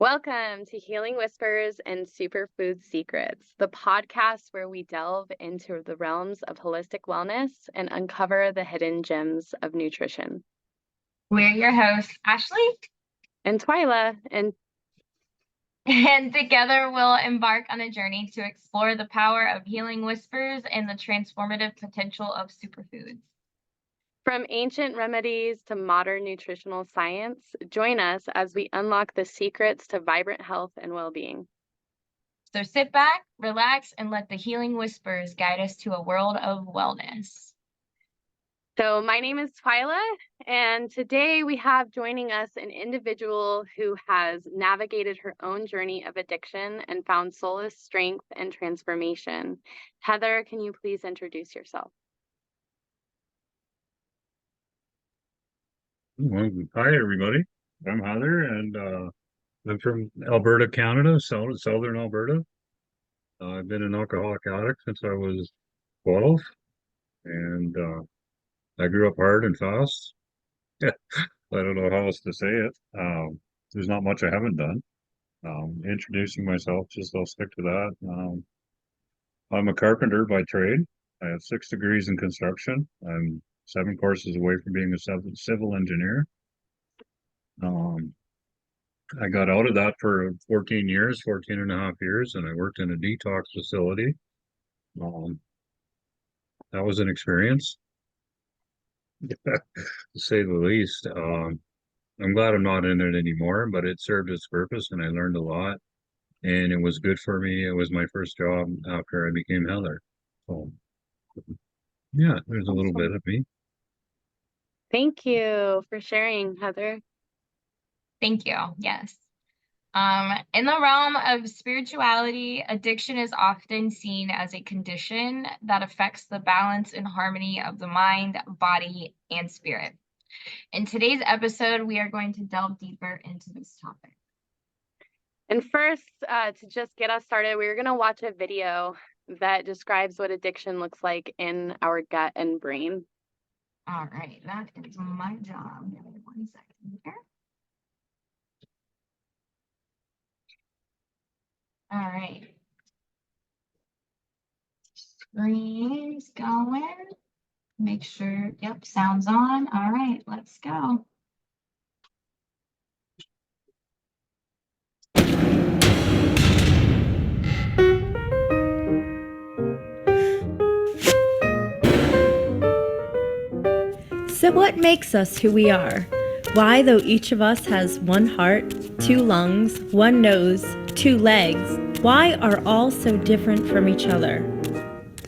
Welcome to Healing Whispers and Superfood Secrets, the podcast where we delve into the realms of holistic wellness and uncover the hidden gems of nutrition. We're your hosts, Ashley, And Twyla, and together we'll embark on a journey to explore the power of healing whispers and the transformative potential of superfoods. from ancient remedies to modern nutritional science, join us as we unlock the secrets to vibrant health and well-being. So sit back, relax, and let the healing whispers guide us to a world of wellness. So my name is Twyla, and today we have joining us an individual who has navigated her own journey of addiction and found solace, strength, and transformation. Heather, can you please introduce yourself? Well, hi, everybody. I'm Heather, and I'm from Alberta, Canada, southern Alberta. I've been an alcoholic addict since I was 12, and I grew up hard and fast. I don't know how else to say it. There's not much I haven't done. Introducing myself, just I'll stick to that. I'm a carpenter by trade. I have 6 degrees in construction. I'm 7 courses away from being a civil engineer. I got out of that for 14 years, 14 and a half years, and I worked in a detox facility. That was an experience, to say the least. I'm glad I'm not in it anymore, but it served its purpose and I learned a lot and it was good for me. It was my first job after I became Heather. So yeah, there's a little bit of me. Thank you for sharing, Heather. Thank you. Yes. In the realm of spirituality, addiction is often seen as a condition that affects the balance and harmony of the mind, body, and spirit. In today's episode, we are going to delve deeper into this topic. And first, to just get us started, we're going to watch a video that describes what addiction looks like in our gut and brain. All right, that is my job. Give me 1 second here. All right. Screen's going. Make sure, yep, sound's on. All right, let's go. So what makes us who we are? Why, though each of us has one heart, 2 lungs, 1 nose, 2 legs, why are all so different from each other?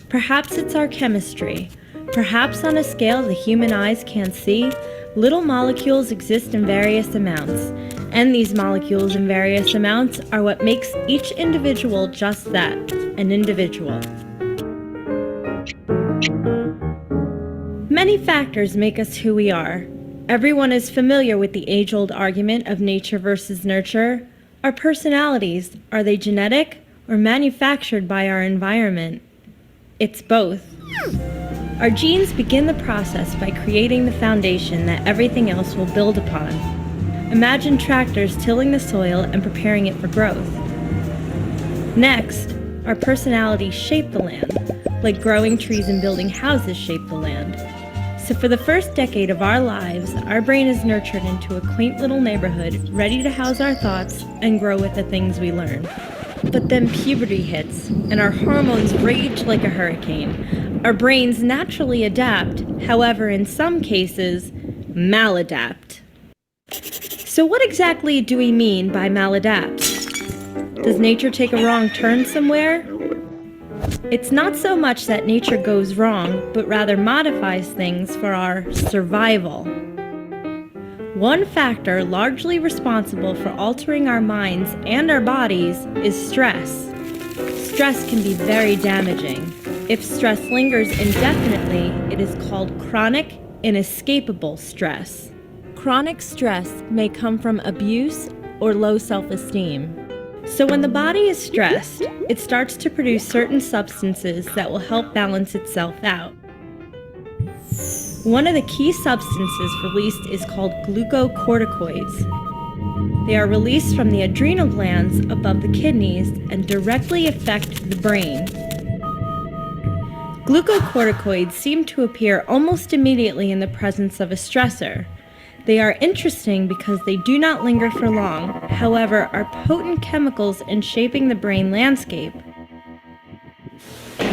Perhaps it's our chemistry. Perhaps on a scale the human eyes can't see, little molecules exist in various amounts, and these molecules in various amounts are what makes each individual just that, an individual. Many factors make us who we are. Everyone is familiar with the age-old argument of nature versus nurture. Our personalities, are they genetic or manufactured by our environment? It's both. Our genes begin the process by creating the foundation that everything else will build upon. Imagine tractors tilling the soil and preparing it for growth. Next, our personalities shape the land, like growing trees and building houses shape the land. So for the first decade of our lives, our brain is nurtured into a quaint little neighborhood, ready to house our thoughts and grow with the things we learn. But then puberty hits, and our hormones rage like a hurricane. Our brains naturally adapt, however, in some cases, maladapt. So what exactly do we mean by maladapt? Does nature take a wrong turn somewhere? It's not so much that nature goes wrong, but rather modifies things for our survival. One factor largely responsible for altering our minds and our bodies is stress. Stress can be very damaging. If stress lingers indefinitely, it is called chronic, inescapable stress. Chronic stress may come from abuse or low self-esteem. So when the body is stressed, it starts to produce certain substances that will help balance itself out. One of the key substances released is called glucocorticoids. They are released from the adrenal glands above the kidneys and directly affect the brain. Glucocorticoids seem to appear almost immediately in the presence of a stressor. They are interesting because they do not linger for long, however, are potent chemicals in shaping the brain landscape.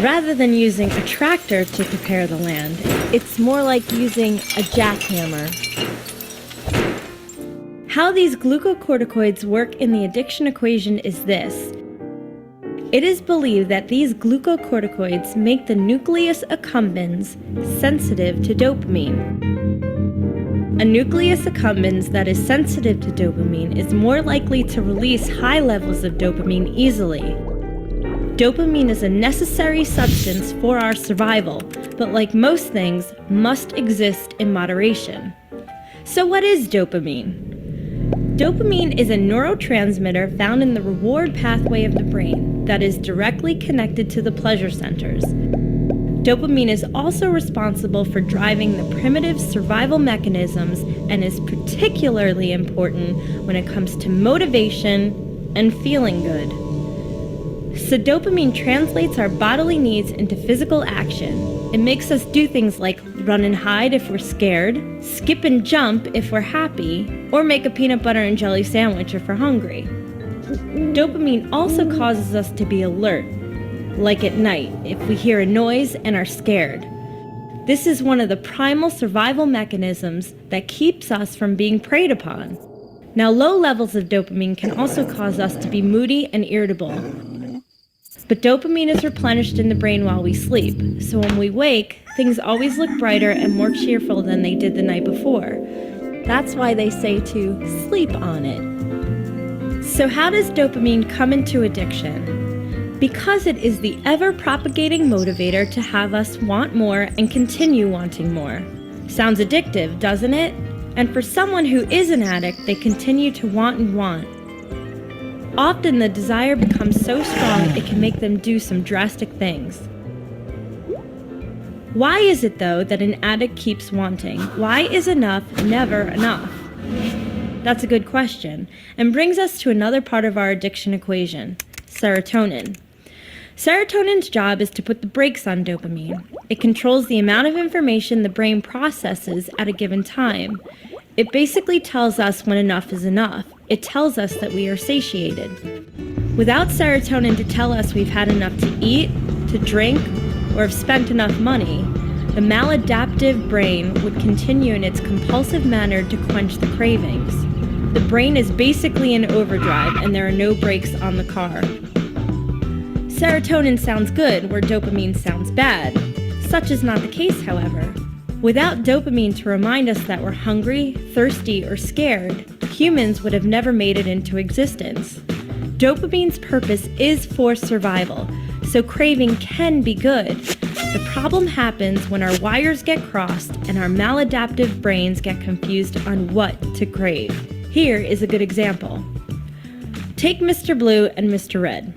Rather than using a tractor to prepare the land, it's more like using a jackhammer. How these glucocorticoids work in the addiction equation is this. It is believed that these glucocorticoids make the nucleus accumbens sensitive to dopamine. A nucleus accumbens that is sensitive to dopamine is more likely to release high levels of dopamine easily. Dopamine is a necessary substance for our survival, but like most things, must exist in moderation. So what is dopamine? Dopamine is a neurotransmitter found in the reward pathway of the brain that is directly connected to the pleasure centers. Dopamine is also responsible for driving the primitive survival mechanisms and is particularly important when it comes to motivation and feeling good. So dopamine translates our bodily needs into physical action. It makes us do things like run and hide if we're scared, skip and jump if we're happy, or make a peanut butter and jelly sandwich if we're hungry. Dopamine also causes us to be alert, like at night if we hear a noise and are scared. This is one of the primal survival mechanisms that keeps us from being preyed upon. Now, low levels of dopamine can also cause us to be moody and irritable. But dopamine is replenished in the brain while we sleep, so when we wake, things always look brighter and more cheerful than they did the night before. That's why they say to sleep on it. So how does dopamine come into addiction? Because it is the ever-propagating motivator to have us want more and continue wanting more. Sounds addictive, doesn't it? And for someone who is an addict, they continue to want and want. Often the desire becomes so strong it can make them do some drastic things. Why is it, though, that an addict keeps wanting? Why is enough never enough? That's a good question, and brings us to another part of our addiction equation, serotonin. Serotonin's job is to put the brakes on dopamine. It controls the amount of information the brain processes at a given time. It basically tells us when enough is enough. It tells us that we are satiated. Without serotonin to tell us we've had enough to eat, to drink, or have spent enough money, the maladaptive brain would continue in its compulsive manner to quench the cravings. The brain is basically in overdrive and there are no brakes on the car. Serotonin sounds good where dopamine sounds bad. Such is not the case, however. Without dopamine to remind us that we're hungry, thirsty, or scared, humans would have never made it into existence. Dopamine's purpose is for survival, so craving can be good. The problem happens when our wires get crossed and our maladaptive brains get confused on what to crave. Here is a good example. Take Mr. Blue and Mr. Red.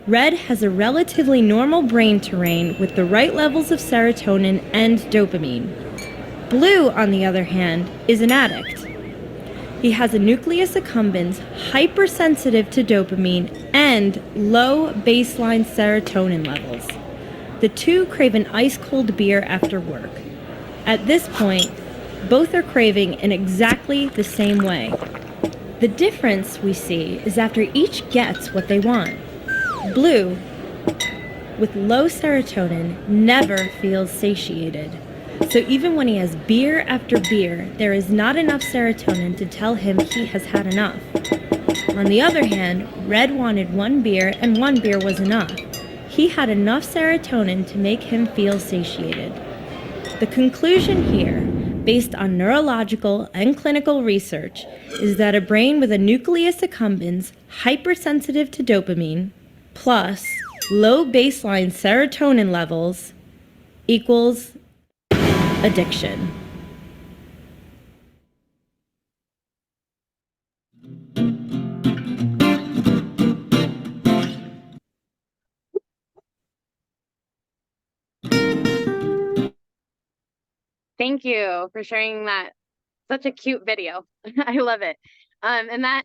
Red has a relatively normal brain terrain with the right levels of serotonin and dopamine. Blue, on the other hand, is an addict. He has a nucleus accumbens hypersensitive to dopamine and low baseline serotonin levels. The two crave an ice-cold beer after work. At this point, both are craving in exactly the same way. The difference we see is after each gets what they want. Blue, with low serotonin, never feels satiated. So even when he has beer after beer, there is not enough serotonin to tell him he has had enough. On the other hand, Red wanted one beer and one beer was enough. He had enough serotonin to make him feel satiated. The conclusion here, based on neurological and clinical research, is that a brain with a nucleus accumbens hypersensitive to dopamine plus low baseline serotonin levels equals addiction. Thank you for sharing that. Such a cute video. I love it. And that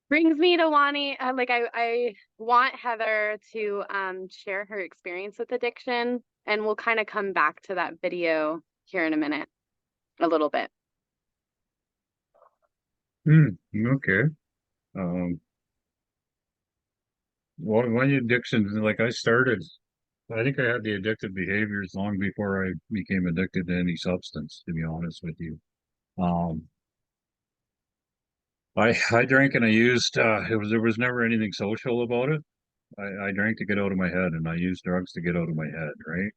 brings me to wanting, I want Heather to share her experience with addiction, and we'll kind of come back to that video here in a minute, a little bit. Okay. Well, my addiction, like I think I had the addictive behaviors long before I became addicted to any substance, to be honest with you. I drank and I used, there was never anything social about it. I drank to get out of my head and I used drugs to get out of my head, right?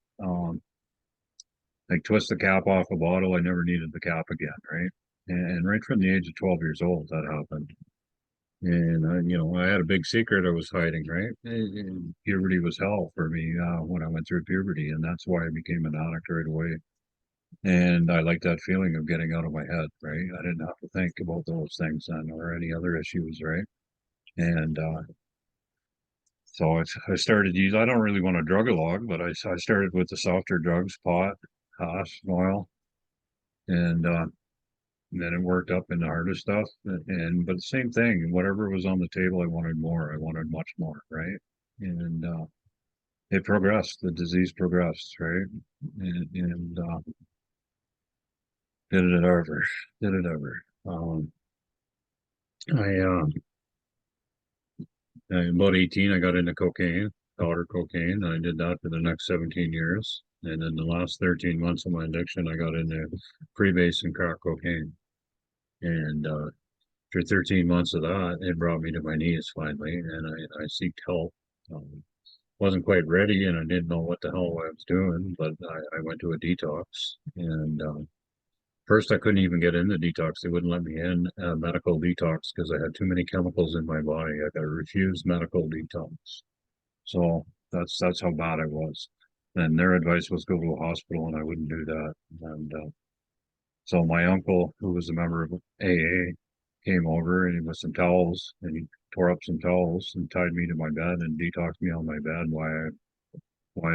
Like twist the cap off a bottle, I never needed the cap again, right? And right from the age of 12 years old, that happened. And I had a big secret I was hiding, right? And puberty was hell for me when I went through puberty, and that's why I became an addict right away. And I like that feeling of getting out of my head, right? I didn't have to think about those things then or any other issues, right? And so I started I don't really want to drug a log, but I started with the softer drugs, pot, hash, oil, and then it worked up into harder stuff. But the same thing, whatever was on the table, I wanted more. I wanted much more, right? And it progressed. The disease progressed, right? And did it ever? Did it ever? I about 18, I got into cocaine, powder cocaine. I did that for the next 17 years. And then the last 13 months of my addiction, I got into freebase and crack cocaine. And after 13 months of that, it brought me to my knees finally, and I seeked help. Wasn't quite ready, and I didn't know what the hell I was doing, but I went to a detox. And first, I couldn't even get in the detox. They wouldn't let me in a medical detox because I had too many chemicals in my body. I got a refused medical detox. So that's how bad I was. And their advice was go to a hospital, and I wouldn't do that. And so my uncle, who was a member of AA, came over and with some towels, and he tore up some towels and tied me to my bed and detoxed me on my bed while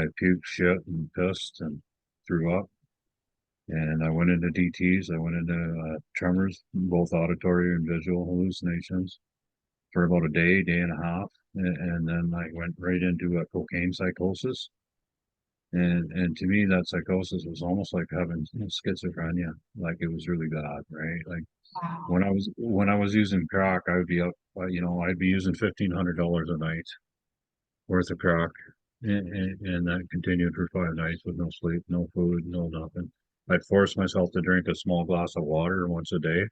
I puked, shit, and pissed and threw up. And I went into DTs. I went into tremors, both auditory and visual hallucinations, for about a day, day and a half, and then I went right into a cocaine psychosis. And to me, that psychosis was almost like having schizophrenia. Like it was really bad, right? Like Wow. when I was using crack, I would be up, I'd be using $1,500 a night worth of crack, and that continued for 5 nights with no sleep, no food, no nothing. I'd force myself to drink a small glass of water once a day,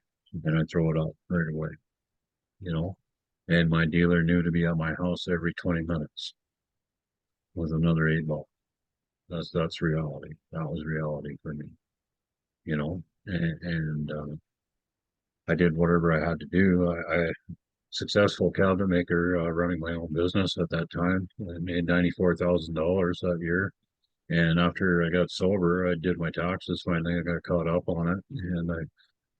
and I'd throw it up right away, you know. And my dealer knew to be at my house every 20 minutes with another 8 ball. That's reality. That was reality for me, you know. And I did whatever I had to do. I successful cabinet maker running my own business at that time. I made $94,000 that year. And after I got sober, I did my taxes. Finally, I got caught up on it, and I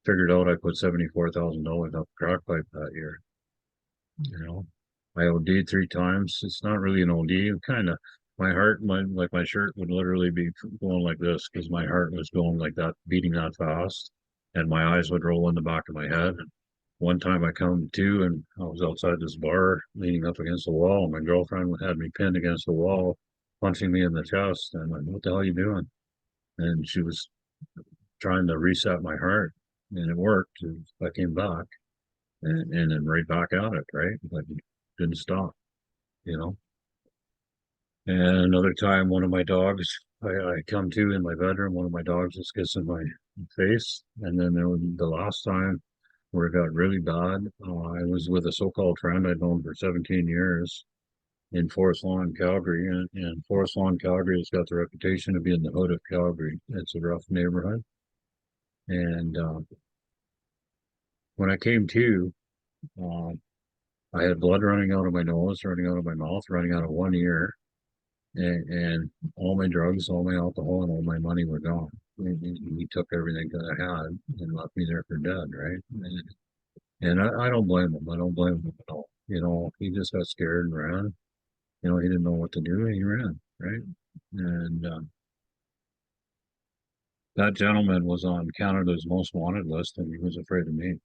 figured out I put $74,000 up the crack pipe that year. You know, I OD'd 3 times. It's not really an OD. Kind of my heart, my shirt would literally be going like this because my heart was going like that, beating that fast, and my eyes would roll in the back of my head. And one time I come to, and I was outside this bar, leaning up against the wall, and my girlfriend had me pinned against the wall, punching me in the chest. And I'm like, "What the hell are you doing?" And she was trying to reset my heart, and it worked. I came back and then right back at it, right? Like didn't stop, you know. And another time, one of my dogs, I come to in my bedroom, one of my dogs was kissing my face. And then there was the last time where it got really bad. I was with a so-called friend I'd known for 17 years in Forest Lawn, Calgary. And Forest Lawn, Calgary has got the reputation of being the hood of Calgary. It's a rough neighborhood. And when I came to, uh, I had blood running out of my nose, running out of my mouth, running out of one ear, and all my drugs, all my alcohol, and all my money were gone. He took everything that I had and left me there for dead, right? And I don't blame him. I don't blame him at all. You know, he just got scared and ran. You know, he didn't know what to do, and he ran, right? And that gentleman was on Canada's most wanted list, and he was afraid of me.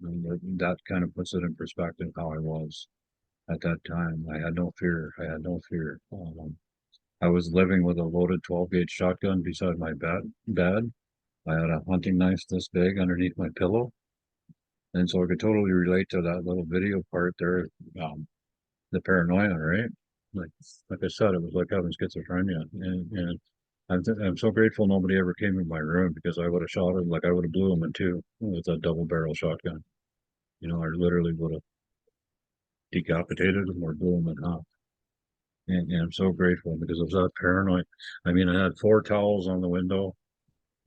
And that kind of puts it in perspective how I was at that time. I had no fear. I had no fear. I was living with a loaded 12 gauge shotgun beside my bed. I had a hunting knife this big underneath my pillow. And so I could totally relate to that little video part there, the paranoia, right? Like, like I said, it was like having schizophrenia. And I'm so grateful nobody ever came in my room because I would have shot him, like I would have blew him in two with a double barrel shotgun. You know, I literally would have decapitated him or blew him in half. And I'm so grateful because I was that paranoid. I mean, I had 4 towels on the window,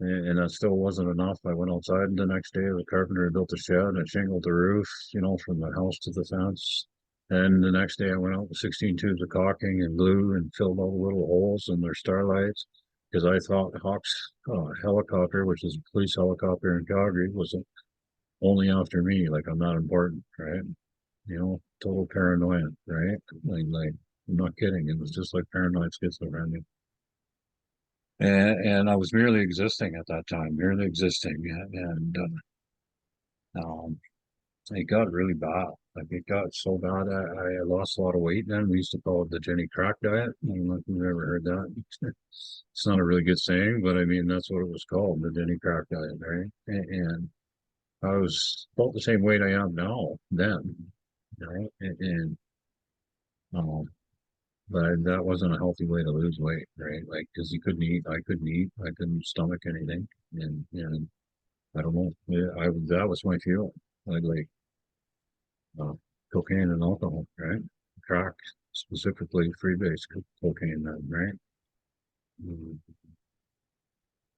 and that still wasn't enough. I went outside the next day. The carpenter built a shed and shingled the roof, you know, from the house to the fence. And the next day I went out with 16 tubes of caulking and glue and filled all the little holes in their starlights because I thought Hawk's helicopter, which is a police helicopter in Calgary, was only after me. Like I'm not important, right? You know, total paranoia, right? Like I'm not kidding. It was just like paranoid schizophrenia. And I was merely existing at that time, merely existing. And it got really bad. Like it got so bad, I lost a lot of weight then. We used to call it the Jenny Crack diet. I don't know if you've ever heard that. It's not a really good saying, but I mean, that's what it was called, the Jenny Crack diet, right? And I was about the same weight I am now then, right? Um, but that wasn't a healthy way to lose weight, right? Like, because you couldn't eat, I couldn't stomach anything, and I don't know, yeah, I that was my fuel, like uh, cocaine and alcohol, right? Crack, specifically freebase cocaine, then, right? Mm.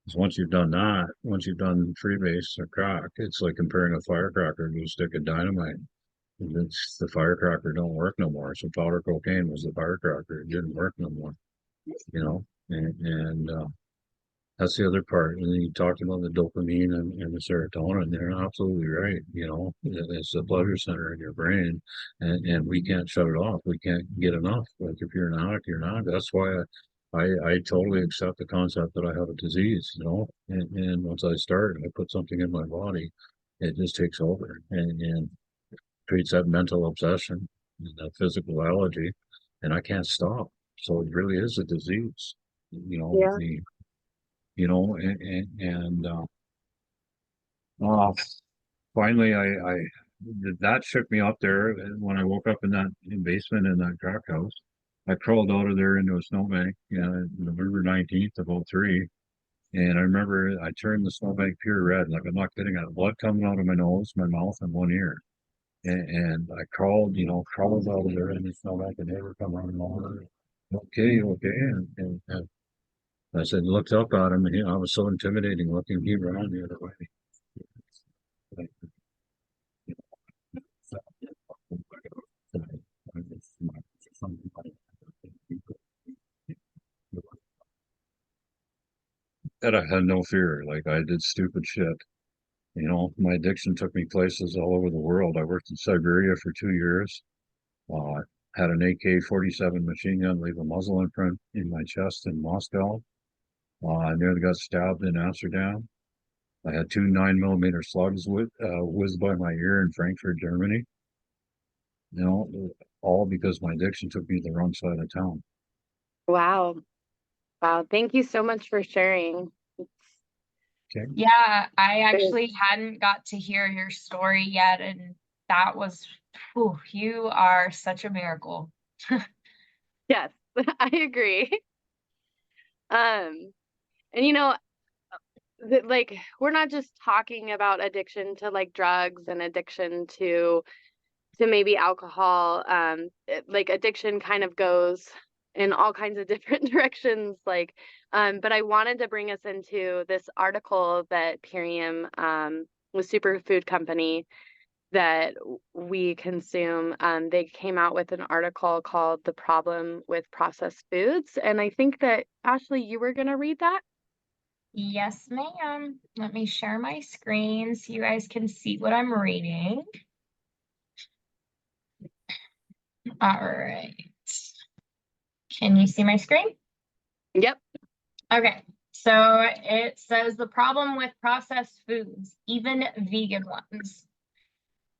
So once you've done that, once you've done freebase or crack, it's like comparing a firecracker to a stick of dynamite. It's the firecracker don't work no more. So powder cocaine was the firecracker; it didn't work no more, you know. And that's the other part. And then you talked about the dopamine and the serotonin. They're absolutely right. You know, it's the pleasure center in your brain, and we can't shut it off. We can't get enough. Like if you're an addict, you're not. That's why I totally accept the concept that I have a disease. You know, and once I start, I put something in my body, it just takes over and creates that mental obsession and that physical allergy, and I can't stop. So it really is a disease. You know, Yeah. the you know, uh, finally, I that shook me up there when I woke up in that basement in that crack house. I crawled out of there into a snowbank, November 19th, about 3. And I remember I turned the snowbank pure red, like I'm not kidding. I had blood coming out of my nose, my mouth, and one ear. And I crawled, crawled out of there in the snowbank, and they were coming on. Okay, okay. And I said, looked up at him, and I was so intimidating looking. He ran the other way. That I had no fear. Like I did stupid shit. You know, my addiction took me places all over the world. I worked in Siberia for 2 years. Uh, had an AK-47 machine gun leave a muzzle imprint in my chest in Moscow. I nearly got stabbed in Amsterdam. I had two 9mm slugs whizzed by my ear in Frankfurt, Germany. You know, all because my addiction took me to the wrong side of town. Wow. Wow. Thank you so much for sharing. Okay. Yeah, I actually hadn't got to hear your story yet, and that was, whew, you are such a miracle. Yes, I agree. And like we're not just talking about addiction to like drugs and addiction to maybe alcohol. Like addiction kind of goes in all kinds of different directions. Like, but I wanted to bring us into this article that Purium, with Superfood company that we consume. They came out with an article called "The Problem with Processed Foods," and I think that Ashley, you were going to read that. Yes, ma'am. Let me share my screen so you guys can see what I'm reading. All right. Can you see my screen? Yep. Okay. So it says the problem with processed foods, even vegan ones.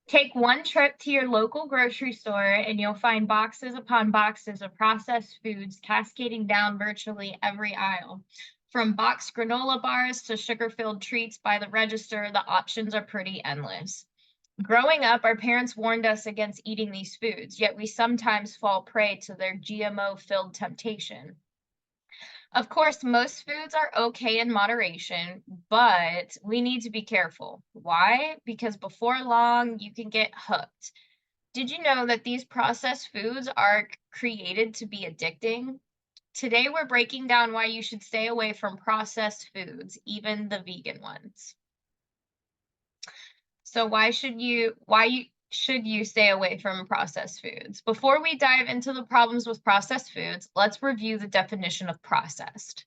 Take one trip to your local grocery store and you'll find boxes upon boxes of processed foods cascading down virtually every aisle. From boxed granola bars to sugar-filled treats by the register, the options are pretty endless. Growing up, our parents warned us against eating these foods, yet we sometimes fall prey to their GMO-filled temptation. Of course, most foods are okay in moderation, but we need to be careful. Why? Because before long, you can get hooked. Did you know that these processed foods are created to be addicting? Today, we're breaking down why you should stay away from processed foods, even the vegan ones. So why should you stay away from processed foods? Before we dive into the problems with processed foods, let's review the definition of processed.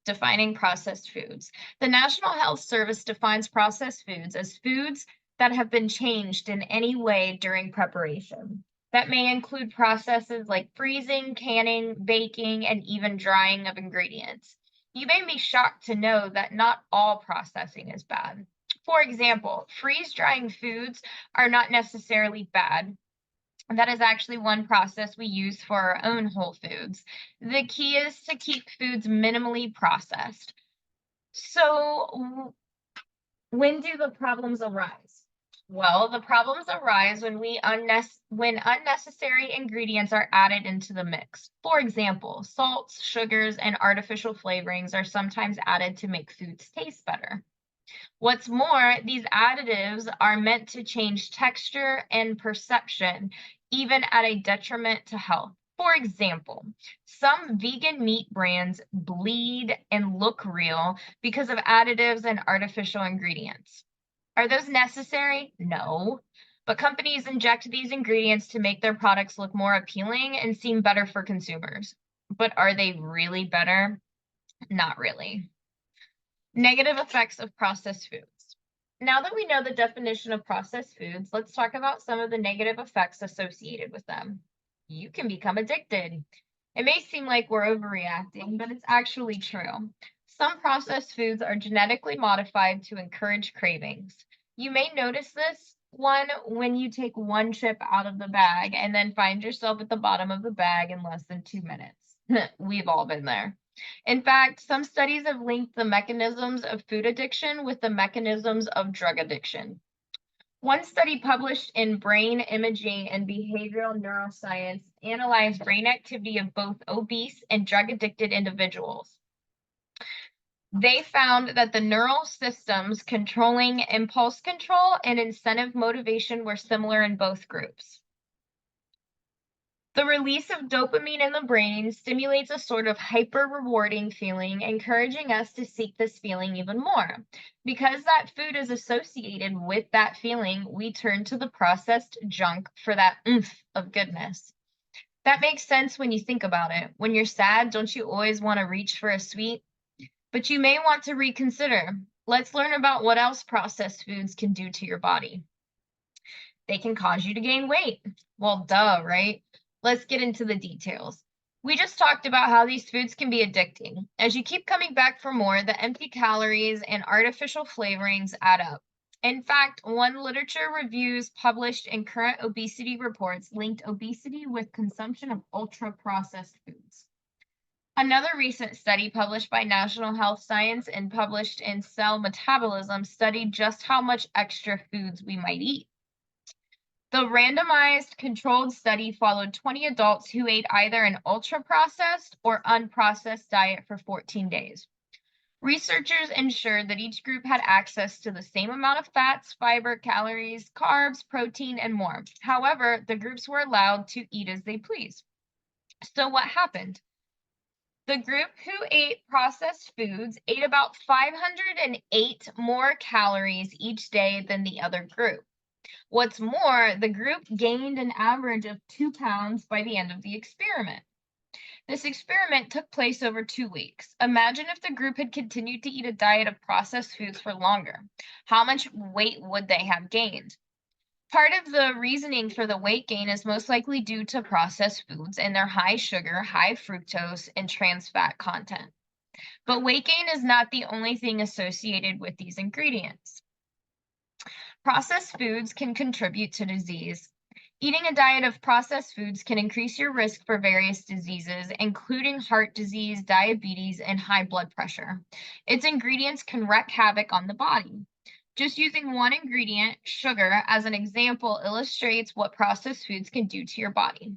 Defining processed foods. The National Health Service defines processed foods as foods that have been changed in any way during preparation. That may include processes like freezing, canning, baking, and even drying of ingredients. You may be shocked to know that not all processing is bad. For example, freeze-drying foods are not necessarily bad. That is actually one process we use for our own whole foods. The key is to keep foods minimally processed. So, when do the problems arise? Well, the problems arise when unnecessary ingredients are added into the mix. For example, salts, sugars, and artificial flavorings are sometimes added to make foods taste better. What's more, these additives are meant to change texture and perception, even at a detriment to health. For example, some vegan meat brands bleed and look real because of additives and artificial ingredients. Are those necessary? No. But companies inject these ingredients to make their products look more appealing and seem better for consumers. But are they really better? Not really. Negative effects of processed foods. Now that we know the definition of processed foods, let's talk about some of the negative effects associated with them. You can become addicted. It may seem like we're overreacting, but it's actually true. Some processed foods are genetically modified to encourage cravings. You may notice this one when you take one chip out of the bag and then find yourself at the bottom of the bag in less than 2 minutes. We've all been there. In fact, some studies have linked the mechanisms of food addiction with the mechanisms of drug addiction. One study published in Brain Imaging and Behavioral Neuroscience analyzed brain activity of both obese and drug-addicted individuals. They found that the neural systems controlling impulse control and incentive motivation were similar in both groups. The release of dopamine in the brain stimulates a sort of hyper-rewarding feeling, encouraging us to seek this feeling even more. Because that food is associated with that feeling, we turn to the processed junk for that oomph of goodness. That makes sense when you think about it. When you're sad, don't you always want to reach for a sweet? But you may want to reconsider. Let's learn about what else processed foods can do to your body. They can cause you to gain weight. Well, duh, right? Let's get into the details. We just talked about how these foods can be addicting. As you keep coming back for more, the empty calories and artificial flavorings add up. In fact, one literature reviews published in current obesity reports linked obesity with consumption of ultra-processed foods. Another recent study published by National Health Science and published in Cell Metabolism studied just how much extra foods we might eat. The randomized controlled study followed 20 adults who ate either an ultra-processed or unprocessed diet for 14 days. Researchers ensured that each group had access to the same amount of fats, fiber, calories, carbs, protein, and more. However, the groups were allowed to eat as they please. So what happened? The group who ate processed foods ate about 508 more calories each day than the other group. What's more, the group gained an average of 2 pounds by the end of the experiment. This experiment took place over 2 weeks. Imagine if the group had continued to eat a diet of processed foods for longer. How much weight would they have gained? Part of the reasoning for the weight gain is most likely due to processed foods and their high sugar, high fructose, and trans fat content. But weight gain is not the only thing associated with these ingredients. Processed foods can contribute to disease. Eating a diet of processed foods can increase your risk for various diseases, including heart disease, diabetes, and high blood pressure. Its ingredients can wreak havoc on the body. Just using one ingredient, sugar, as an example, illustrates what processed foods can do to your body.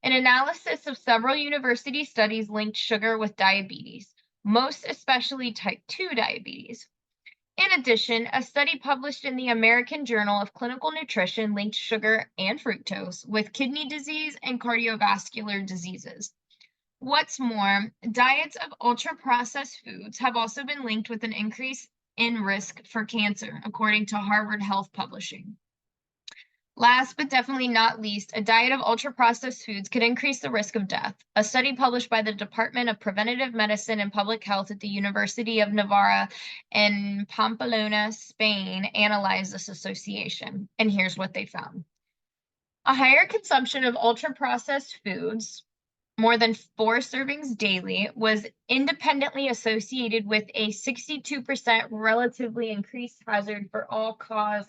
An analysis of several university studies linked sugar with diabetes, most especially type 2 diabetes. In addition, a study published in the American Journal of Clinical Nutrition linked sugar and fructose with kidney disease and cardiovascular diseases. What's more, diets of ultra-processed foods have also been linked with an increase in risk for cancer, according to Harvard Health Publishing. Last but definitely not least, a diet of ultra-processed foods could increase the risk of death. A study published by the Department of Preventative Medicine and Public Health at the University of Navarra in Pamplona, Spain, analyzed this association. And here's what they found. A higher consumption of ultra-processed foods, more than 4 servings daily, was independently associated with a 62% relatively increased hazard for all-cause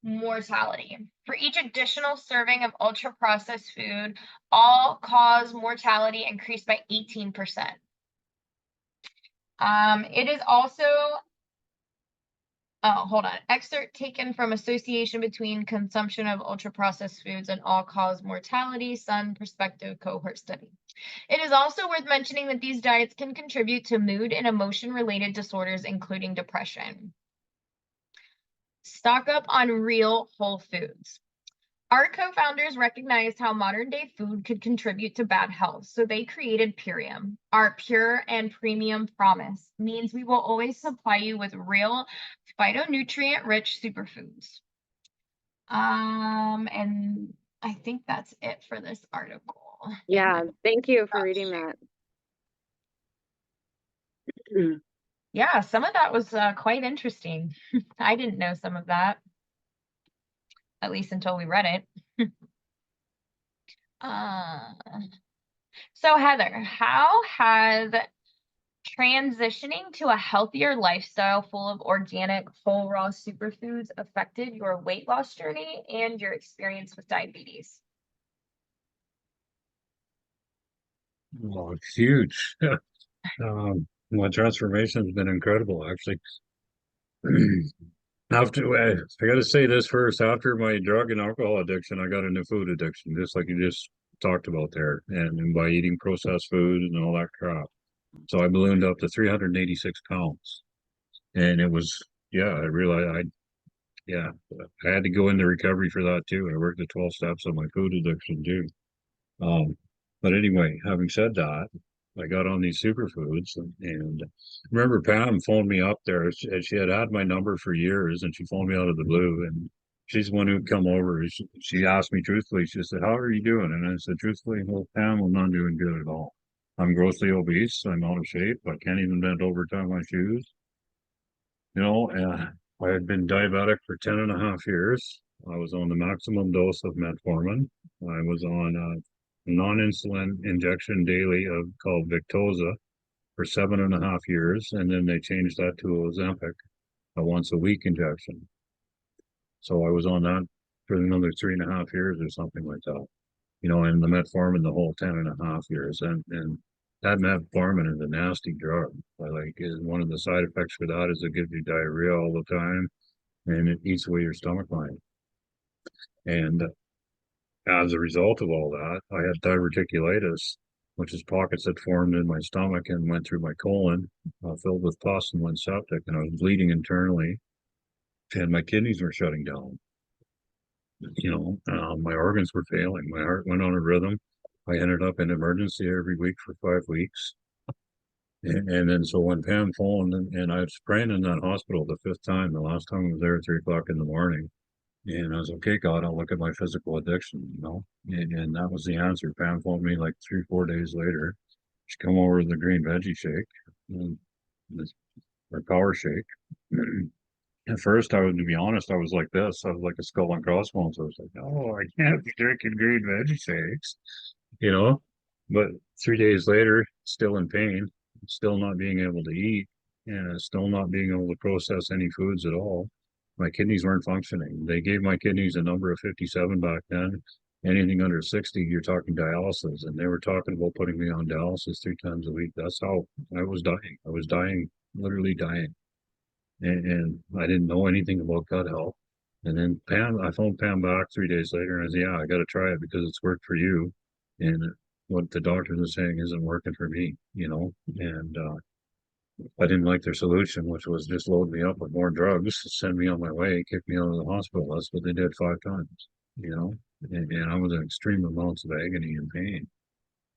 mortality. For each additional serving of ultra-processed food, all-cause mortality increased by 18%. It is also, excerpt taken from association between consumption of ultra-processed foods and all-cause mortality, Sun Perspective Cohort Study. It is also worth mentioning that these diets can contribute to mood and emotion-related disorders, including depression. Stock up on real whole foods. Our co-founders recognized how modern-day food could contribute to bad health, so they created Purium. Our pure and premium promise means we will always supply you with real phytonutrient-rich superfoods. And I think that's it for this article. Yeah, thank you for reading that. Yeah, some of that was quite interesting. I didn't know some of that, at least until we read it. So Heather, how has transitioning to a healthier lifestyle full of organic, whole raw superfoods affected your weight loss journey and your experience with diabetes? Well, it's huge. My transformation has been incredible, actually. After I got to say this first, after my drug and alcohol addiction, I got into food addiction, just like you just talked about there, and by eating processed food and all that crap. So I ballooned up to 386 pounds, and it was, yeah, I realized I had to go into recovery for that too. I worked the 12 steps on my food addiction too. But anyway, having said that, I got on these superfoods, and remember Pam phoned me up there. She had my number for years, and she phoned me out of the blue, and she's the one who'd come over. She asked me truthfully, she said, "How are you doing?" And I said, truthfully, "Well, Pam, I'm not doing good at all. I'm grossly obese. I'm out of shape. I can't even bend over to tie my shoes. I had been diabetic for 10.5 years. I was on the maximum dose of metformin. I was on non-insulin injection daily called Victoza for 7.5 years, and then they changed that to Ozempic, a once-a-week injection. So I was on that for another 3.5 years or something like that. And the metformin the whole 10.5 years, and that metformin is a nasty drug. One of the side effects for that is it gives you diarrhea all the time, and it eats away your stomach line. And as a result of all that, I had diverticulitis, which is pockets that formed in my stomach and went through my colon, filled with pus and went septic, and I was bleeding internally, and my kidneys were shutting down. My organs were failing. My heart went on a rhythm. I ended up in emergency every week for 5 weeks. And then so when Pam phoned, and I was praying in that hospital the 5th time, the last time I was there at 3 o'clock in the morning. And I was, okay, God, I'll look at my physical addiction, and that was the answer. Pam phoned me like 3-4 days later. She come over with the green veggie shake, or power shake. At first, to be honest, I was like this. I was like a skull and crossbones. I was like, oh, I can't be drinking green veggie shakes, But 3 days later, still in pain, still not being able to eat, and still not being able to process any foods at all. My kidneys weren't functioning. They gave my kidneys a number of 57 back then. Anything under 60, you're talking dialysis. And they were talking about putting me on dialysis 3 times a week. That's how I was dying. I was dying, literally dying. And I didn't know anything about gut health. And then I phoned Pam back 3 days later and I said, yeah, I got to try it because it's worked for you. And what the doctors are saying isn't working for me, you know? And I didn't like their solution, which was just load me up with more drugs, send me on my way, kick me out of the hospital. That's what they did 5 times, you know? And I was in extreme amounts of agony and pain.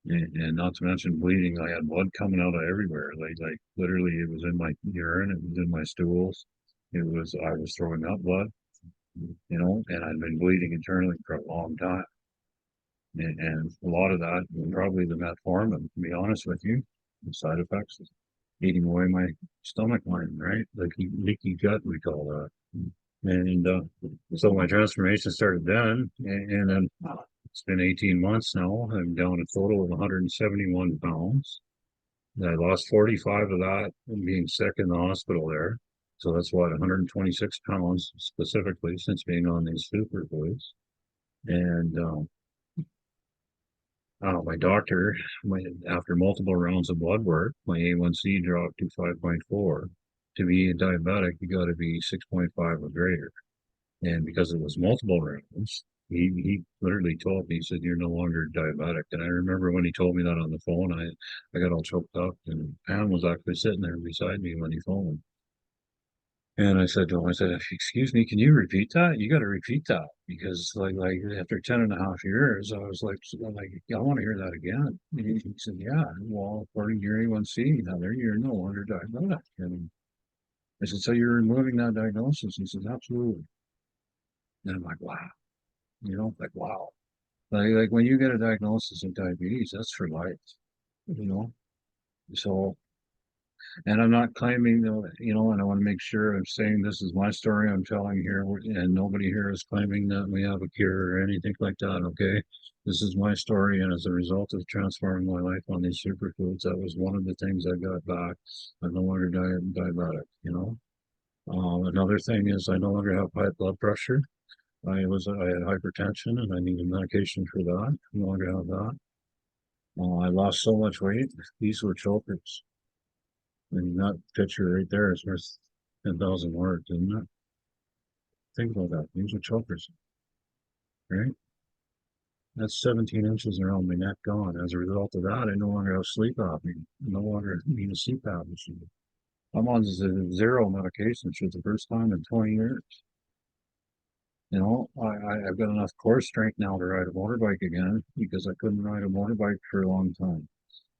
And not to mention bleeding. I had blood coming out of everywhere. Like literally it was in my urine, it was in my stools. I was throwing up blood, you know, and I'd been bleeding internally for a long time. And a lot of that, probably the metformin, to be honest with you, the side effects is eating away my stomach line, right? Like leaky gut, we call that. And so my transformation started then, and then it's been 18 months now. I'm down a total of 171 pounds. I lost 45 of that being sick in the hospital there. So that's what, 126 pounds specifically since being on these superfoods. And my doctor, after multiple rounds of blood work, my A1C dropped to 5.4. To be a diabetic, you got to be 6.5 or greater. And because it was multiple rounds, he literally told me, he said, you're no longer diabetic. And I remember when he told me that on the phone, I got all choked up, and Pam was actually sitting there beside me when he phoned. And I said to him, I said, excuse me, can you repeat that? You got to repeat that because like after 10 and a half years, I was like, I want to hear that again. And he said, yeah, well, according to your A1C, Heather, you're no longer diabetic. And I said, so you're removing that diagnosis? He says, absolutely. And I'm like, wow, you know, like, wow. Like when you get a diagnosis of diabetes, that's for life, you know? So, and I'm not claiming, you know, and I want to make sure I'm saying this is my story I'm telling here, and nobody here is claiming that we have a cure or anything like that, okay? This is my story, and as a result of transforming my life on these superfoods, that was one of the things I got back. I'm no longer diabetic, you know? Another thing is I no longer have high blood pressure. I had hypertension and I needed medication for that. No longer have that. I lost so much weight. These were chokers. And that picture right there is worth 10,000 words, isn't it? Think about that. These are chokers, right? That's 17 inches around my neck gone. As a result of that, I no longer have sleep apnea. I no longer need a CPAP machine. I'm on zero medication for the first time in 20 years. You know, I've got enough core strength now to ride a motorbike again because I couldn't ride a motorbike for a long time.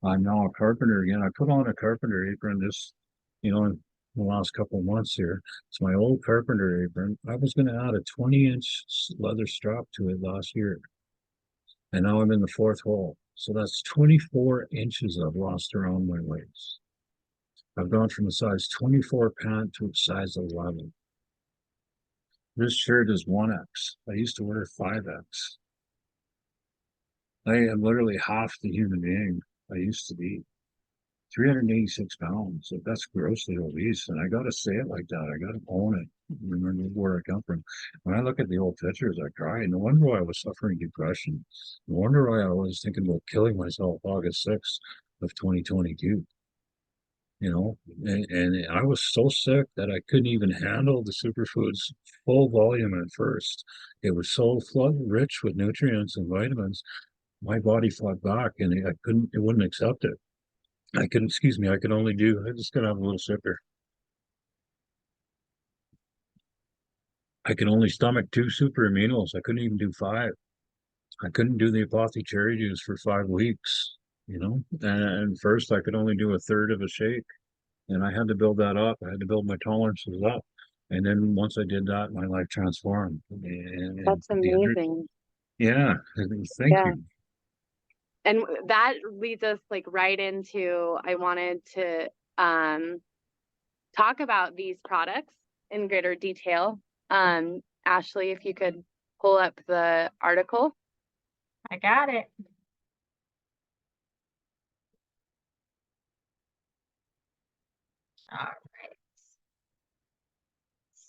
I'm now a carpenter again. I put on a carpenter apron just, you know, in the last couple of months here. It's my old carpenter apron. I was going to add a 20-inch leather strap to it last year. And now I'm in the fourth hole. So that's 24 inches I've lost around my waist. I've gone from a size 24 pant to a size 11. This shirt is 1X. I used to wear 5X. I am literally half the human being I used to be. 386 pounds. Like, that's grossly obese. And I got to say it like that. I got to own it. Remember where I come from. When I look at the old pictures, I cry. No wonder why I was suffering depression. No wonder why I was thinking about killing myself August 6th of 2022. You know, and I was so sick that I couldn't even handle the superfoods full volume at first. It was so rich with nutrients and vitamins. My body fought back and it wouldn't accept it. I could, excuse me, I could only do, I just gonna have a little sipper. I could only stomach 2 super aminos. I couldn't even do 5. I couldn't do the apothe cherry juice for 5 weeks, you know? And first I could only do a third of a shake. And I had to build that up. I had to build my tolerances up. And then once I did that, my life transformed. And That's amazing. Yeah, thank Yeah. you. And that leads us like right into, I wanted to talk about these products in greater detail. Ashley, if you could pull up the article. I got it. All right.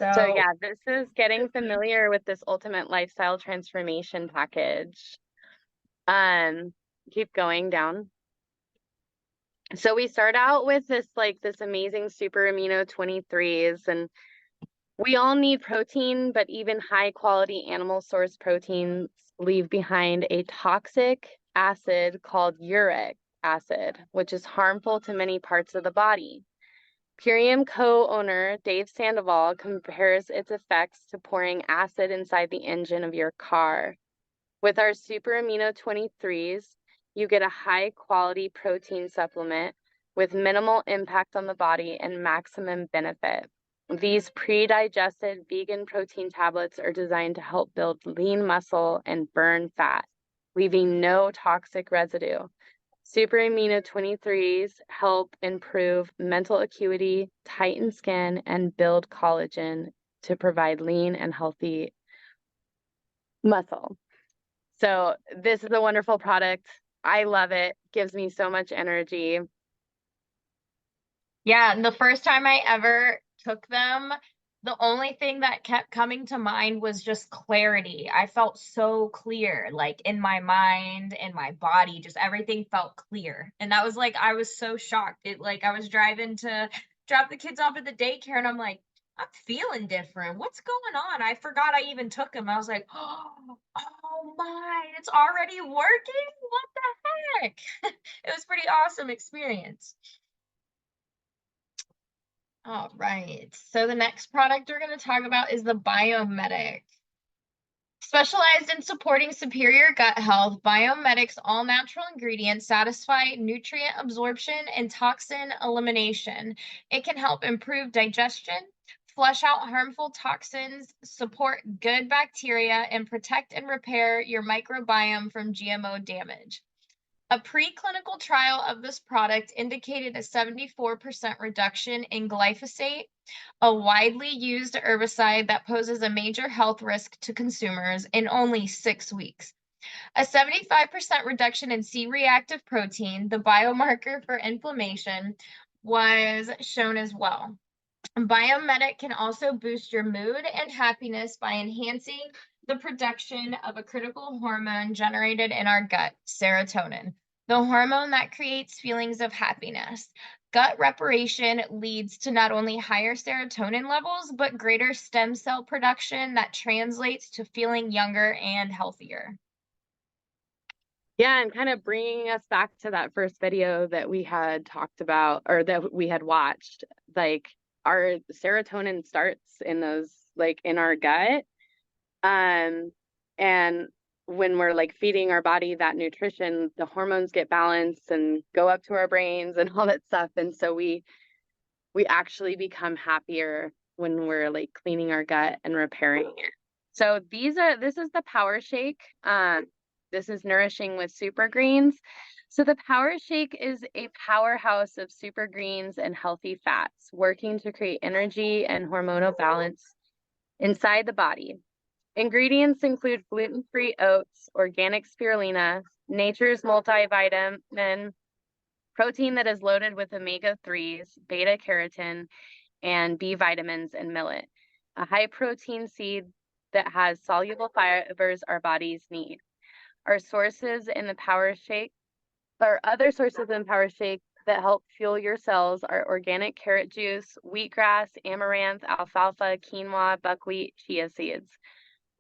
So yeah, this is getting familiar with this ultimate lifestyle transformation package. Keep going down. So we start out with this amazing super amino 23s, and we all need protein, but even high quality animal source proteins leave behind a toxic acid called uric acid, which is harmful to many parts of the body. Purium co-owner Dave Sandoval compares its effects to pouring acid inside the engine of your car. With our super amino 23s, you get a high quality protein supplement with minimal impact on the body and maximum benefit. These pre-digested vegan protein tablets are designed to help build lean muscle and burn fat, leaving no toxic residue. Super amino 23s help improve mental acuity, tighten skin, and build collagen to provide lean and healthy muscle. So this is a wonderful product. I love it. Gives me so much energy. Yeah, and the first time I ever took them, the only thing that kept coming to mind was just clarity. I felt so clear, like in my mind, in my body, just everything felt clear. And that was like, I was so shocked. I was driving to drop the kids off at the daycare, and I'm like, I'm feeling different. What's going on? I forgot I even took them. I was like, oh my, it's already working? What the heck? It was pretty awesome experience. All right. So the next product we're going to talk about is the Biomedic. Specialized in supporting superior gut health, Biomedic's all-natural ingredients satisfy nutrient absorption and toxin elimination. It can help improve digestion, flush out harmful toxins, support good bacteria, and protect and repair your microbiome from GMO damage. A preclinical trial of this product indicated a 74% reduction in glyphosate, a widely used herbicide that poses a major health risk to consumers, in only 6 weeks. A 75% reduction in C-reactive protein, the biomarker for inflammation, was shown as well. Biomedic can also boost your mood and happiness by enhancing the production of a critical hormone generated in our gut, serotonin, the hormone that creates feelings of happiness. Gut reparation leads to not only higher serotonin levels, but greater stem cell production that translates to feeling younger and healthier. Yeah, and kind of bringing us back to that first video that we had talked about, or that we had watched, like our serotonin starts in those, like in our gut. And when we're like feeding our body that nutrition, the hormones get balanced and go up to our brains and all that stuff. And so we actually become happier when we're like cleaning our gut and repairing it. So this is the Power Shake. This is Nourishing with Super Greens. So the Power Shake is a powerhouse of super greens and healthy fats, working to create energy and hormonal balance inside the body. Ingredients include gluten-free oats, organic spirulina, nature's multivitamin, protein that is loaded with omega-3s, beta-carotene, and B vitamins, and millet, a high-protein seed that has soluble fibers our bodies need. Our sources in the Power Shake, or other sources in Power Shake that help fuel your cells, are organic carrot juice, wheatgrass, amaranth, alfalfa, quinoa, buckwheat, chia seeds.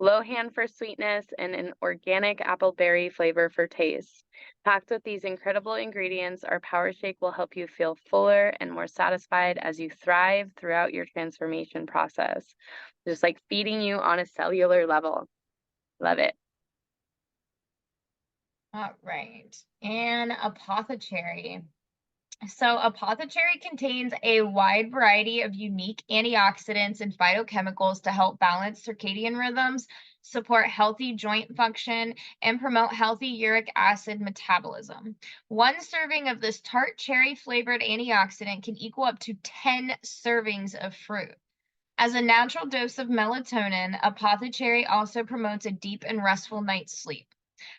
Lohan for sweetness, and an organic appleberry flavor for taste. Packed with these incredible ingredients, our Power Shake will help you feel fuller and more satisfied as you thrive throughout your transformation process. Just like feeding you on a cellular level. Love it. All right. And Apothecary. So Apothecary contains a wide variety of unique antioxidants and phytochemicals to help balance circadian rhythms, support healthy joint function, and promote healthy uric acid metabolism. One serving of this tart cherry flavored antioxidant can equal up to 10 servings of fruit. As a natural dose of melatonin, Apothecary also promotes a deep and restful night's sleep.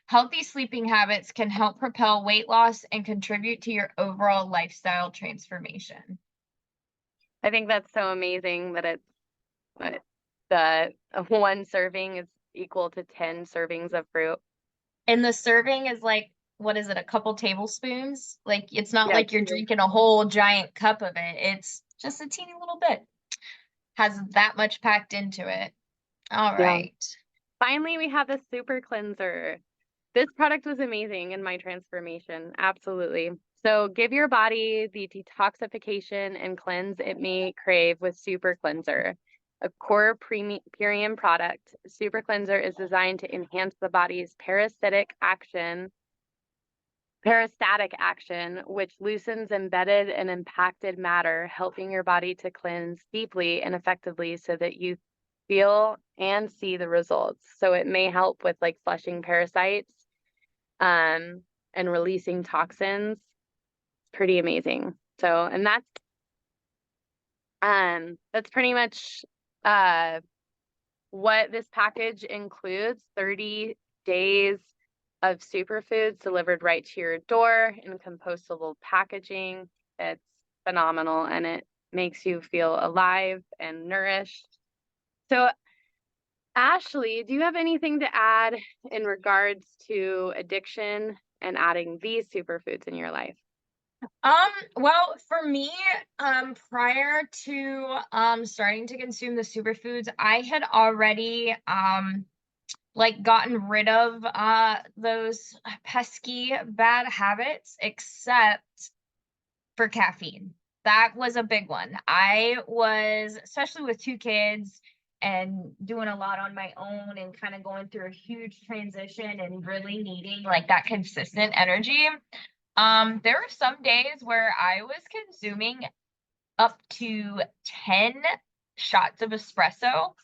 Healthy sleeping habits can help propel weight loss and contribute to your overall lifestyle transformation. I think that's so amazing that it's but the one serving is equal to 10 servings of fruit. And the serving is like, what is it, a couple tablespoons? Like, it's not Yeah, like you're 2. drinking a whole giant cup of it. It's just a teeny little bit. Has that much packed into it. All Yeah. right. Finally, we have the super cleanser. This product was amazing in my transformation. Absolutely. So give your body the detoxification and cleanse it may crave with Super Cleanser, a core Purium product. Super Cleanser is designed to enhance the body's peristaltic action, which loosens embedded and impacted matter, helping your body to cleanse deeply and effectively so that you feel and see the results. So it may help with like flushing parasites and releasing toxins. It's pretty amazing. So, and that's pretty much what this package includes. 30 days of superfoods delivered right to your door in compostable packaging. It's phenomenal, and it makes you feel alive and nourished. So, Ashley, do you have anything to add in regards to addiction and adding these superfoods in your life? Well, for me, prior to starting to consume the superfoods, I had already like gotten rid of those pesky bad habits, except for caffeine. That was a big one. I was, especially with 2 kids and doing a lot on my own and kind of going through a huge transition and really needing like that consistent energy. There were some days where I was consuming up to 10 shots of espresso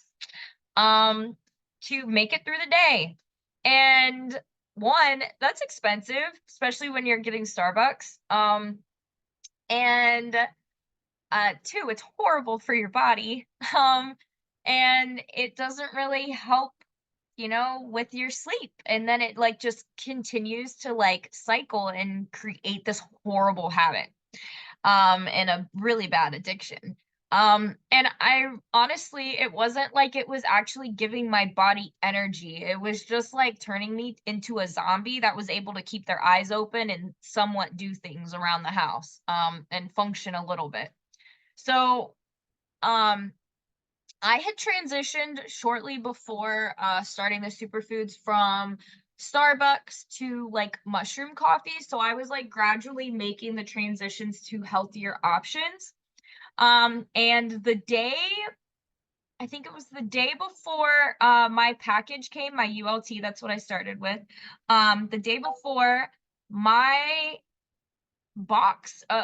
to make it through the day. And one, that's expensive, especially when you're getting Starbucks. And 2, it's horrible for your body. And it doesn't really help, with your sleep. And then it like just continues to like cycle and create this horrible habit, and a really bad addiction. And I honestly, it wasn't like it was actually giving my body energy. It was just like turning me into a zombie that was able to keep their eyes open and somewhat do things around the house, and function a little bit. So, I had transitioned shortly before starting the superfoods from Starbucks to like mushroom coffee. So I was like gradually making the transitions to healthier options. And I think it was the day before my package came, my ULT, that's what I started with. The day before, my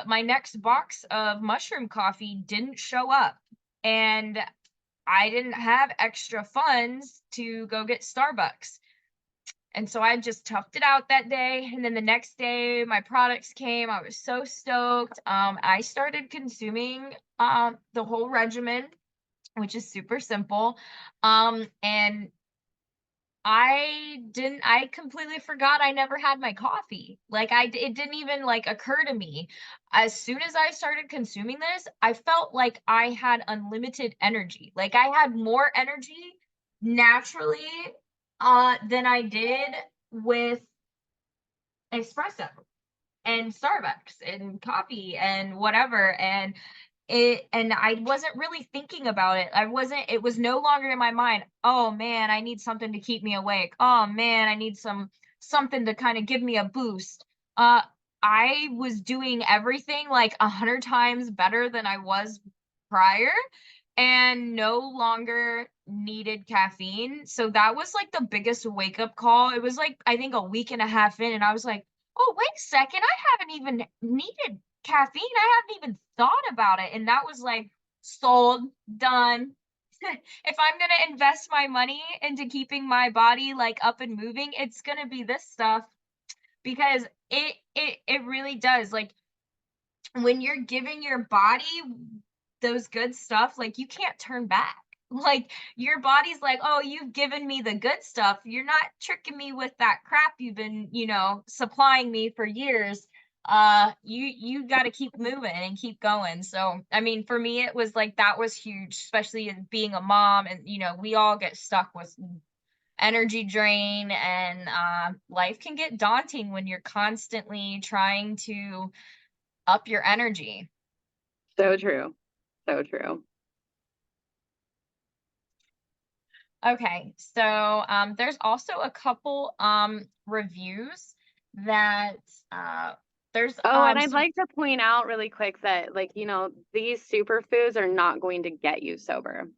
my next box of mushroom coffee didn't show up. And I didn't have extra funds to go get Starbucks. And so I just toughed it out that day. And then the next day, my products came. I was so stoked. I started consuming the whole regimen, which is super simple. And I completely forgot I never had my coffee. Like it didn't even like occur to me. As soon as I started consuming this, I felt like I had unlimited energy. Like I had more energy naturally than I did with espresso and Starbucks and coffee and whatever. And I wasn't really thinking about it. It was no longer in my mind. Oh man, I need something to keep me awake. Oh man, I need something to kind of give me a boost. I was doing everything like 100 times better than I was prior and no longer needed caffeine. So that was like the biggest wake up call. It was like, I think a week and a half in, and I was like, oh, wait a second, I haven't even needed caffeine. I haven't even thought about it. And that was like, sold, done. If I'm going to invest my money into keeping my body like up and moving, it's going to be this stuff, because it really does. Like when you're giving your body those good stuff, like you can't turn back. Like your body's like, oh, you've given me the good stuff. You're not tricking me with that crap you've been, supplying me for years. you got to keep moving and keep going. So I mean, for me it was like that was huge, especially in being a mom, and we all get stuck with energy drain, and life can get daunting when you're constantly trying to up your energy. So true. So true. Okay, so there's also a couple reviews that there's Oh, and I'd some, like to point out really quick that, like, these superfoods are not going to get you sober.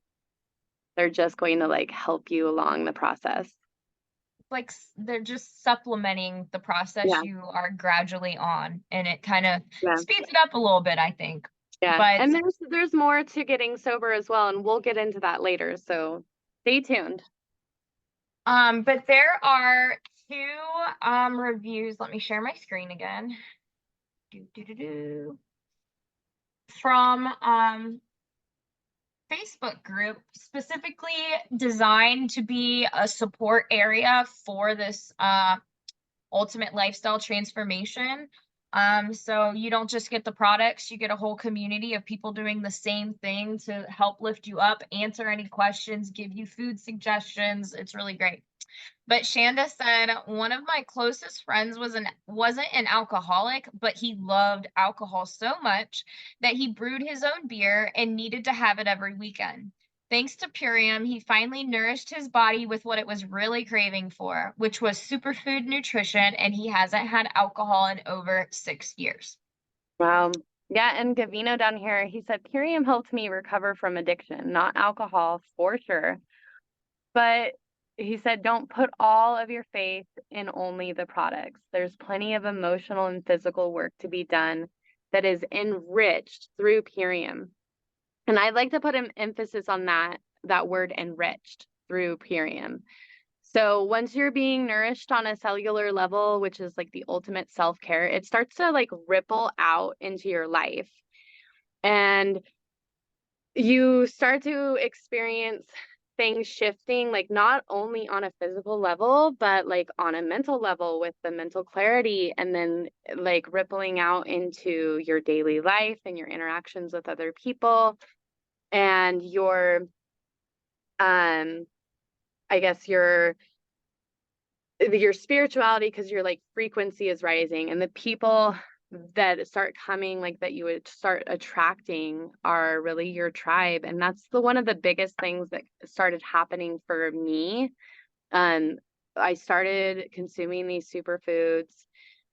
They're just going to like help you along the process. like they're just supplementing the process Yeah. you are gradually on, and it kind of Yeah. speeds it up a little bit, I think. Yeah. But And there's more to getting sober as well, and we'll get into that later. So stay tuned. but there are two reviews. Let me share my screen again. From Facebook group specifically designed to be a support area for this ultimate lifestyle transformation. So you don't just get the products, you get a whole community of people doing the same thing to help lift you up, answer any questions, give you food suggestions. It's really great. But Shanda said one of my closest friends wasn't an alcoholic, but he loved alcohol so much that he brewed his own beer and needed to have it every weekend. Thanks to Purium, he finally nourished his body with what it was really craving for, which was superfood nutrition, and he hasn't had alcohol in over 6 years. Wow. Yeah, and Gavino down here, he said Purium helped me recover from addiction, not alcohol for sure. But he said don't put all of your faith in only the products. There's plenty of emotional and physical work to be done that is enriched through Purium. And I'd like to put an emphasis on that word enriched through Purium. So once you're being nourished on a cellular level, which is like the ultimate self-care, it starts to like ripple out into your life. And you start to experience things shifting, like not only on a physical level, but like on a mental level with the mental clarity, and then like rippling out into your daily life and your interactions with other people and your, I guess your spirituality, because your like frequency is rising, and the people that start coming, like that you would start attracting, are really your tribe. And that's one of the biggest things that started happening for me. I started consuming these superfoods.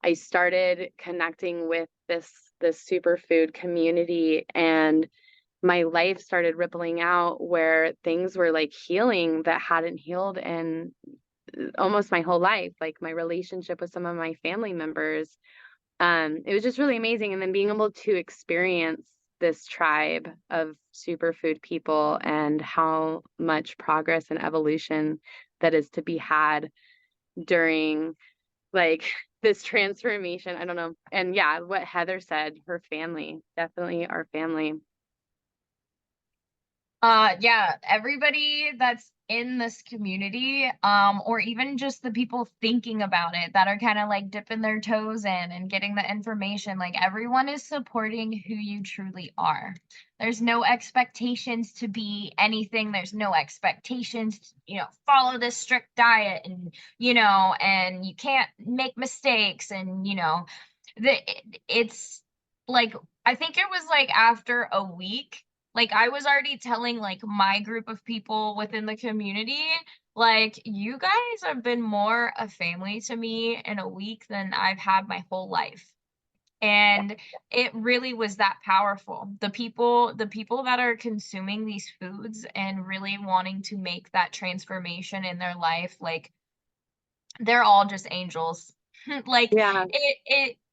I started connecting with this superfood community, and my life started rippling out where things were like healing that hadn't healed in almost my whole life, like my relationship with some of my family members. It was just really amazing. And then being able to experience this tribe of superfood people and how much progress and evolution that is to be had during like this transformation. I don't know. And yeah, what Heather said, her family, definitely our family. Yeah, everybody that's in this community, or even just the people thinking about it that are kind of like dipping their toes in and getting the information, like everyone is supporting who you truly are. There's no expectations to be anything. There's no expectations to, follow this strict diet, and, and you can't make mistakes, and, it's like, I think it was like after a week, like I was already telling like my group of people within the community, like, you guys have been more a family to me in a week than I've had my whole life. And it really was that powerful. The people that are consuming these foods and really wanting to make that transformation in their life, like, they're all just angels. Like, Yeah.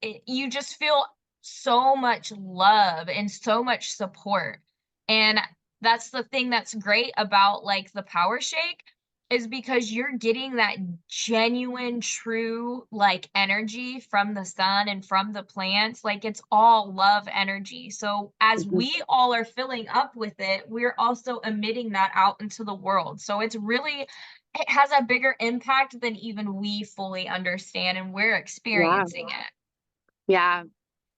you just feel so much love and so much support. And that's the thing that's great about like the Power Shake, is because you're getting that genuine, true like energy from the sun and from the plants. Like, it's all love energy. So as we all are filling up with it, we're also emitting that out into the world. So it has a bigger impact than even we fully understand, and we're experiencing it. Yeah.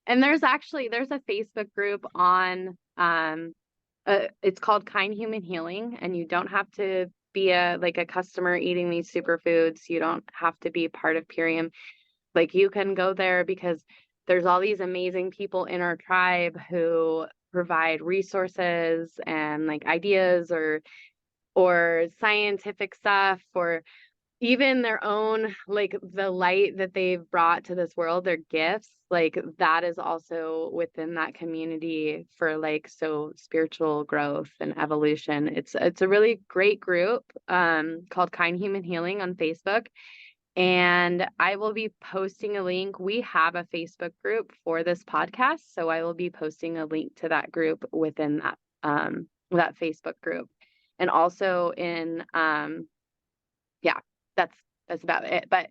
And there's a Facebook group on, it's called Kind Human Healing, and you don't have to be a customer eating these superfoods. You don't have to be part of Purium. Like, you can go there because there's all these amazing people in our tribe who provide resources and like ideas or scientific stuff, or even their own, like the light that they've brought to this world, their gifts, like that is also within that community for like so spiritual growth and evolution. It's a really great group called Kind Human Healing on Facebook. And I will be posting a link. We have a Facebook group for this podcast, so I will be posting a link to that group within that Facebook group. And also in yeah, that's about it. But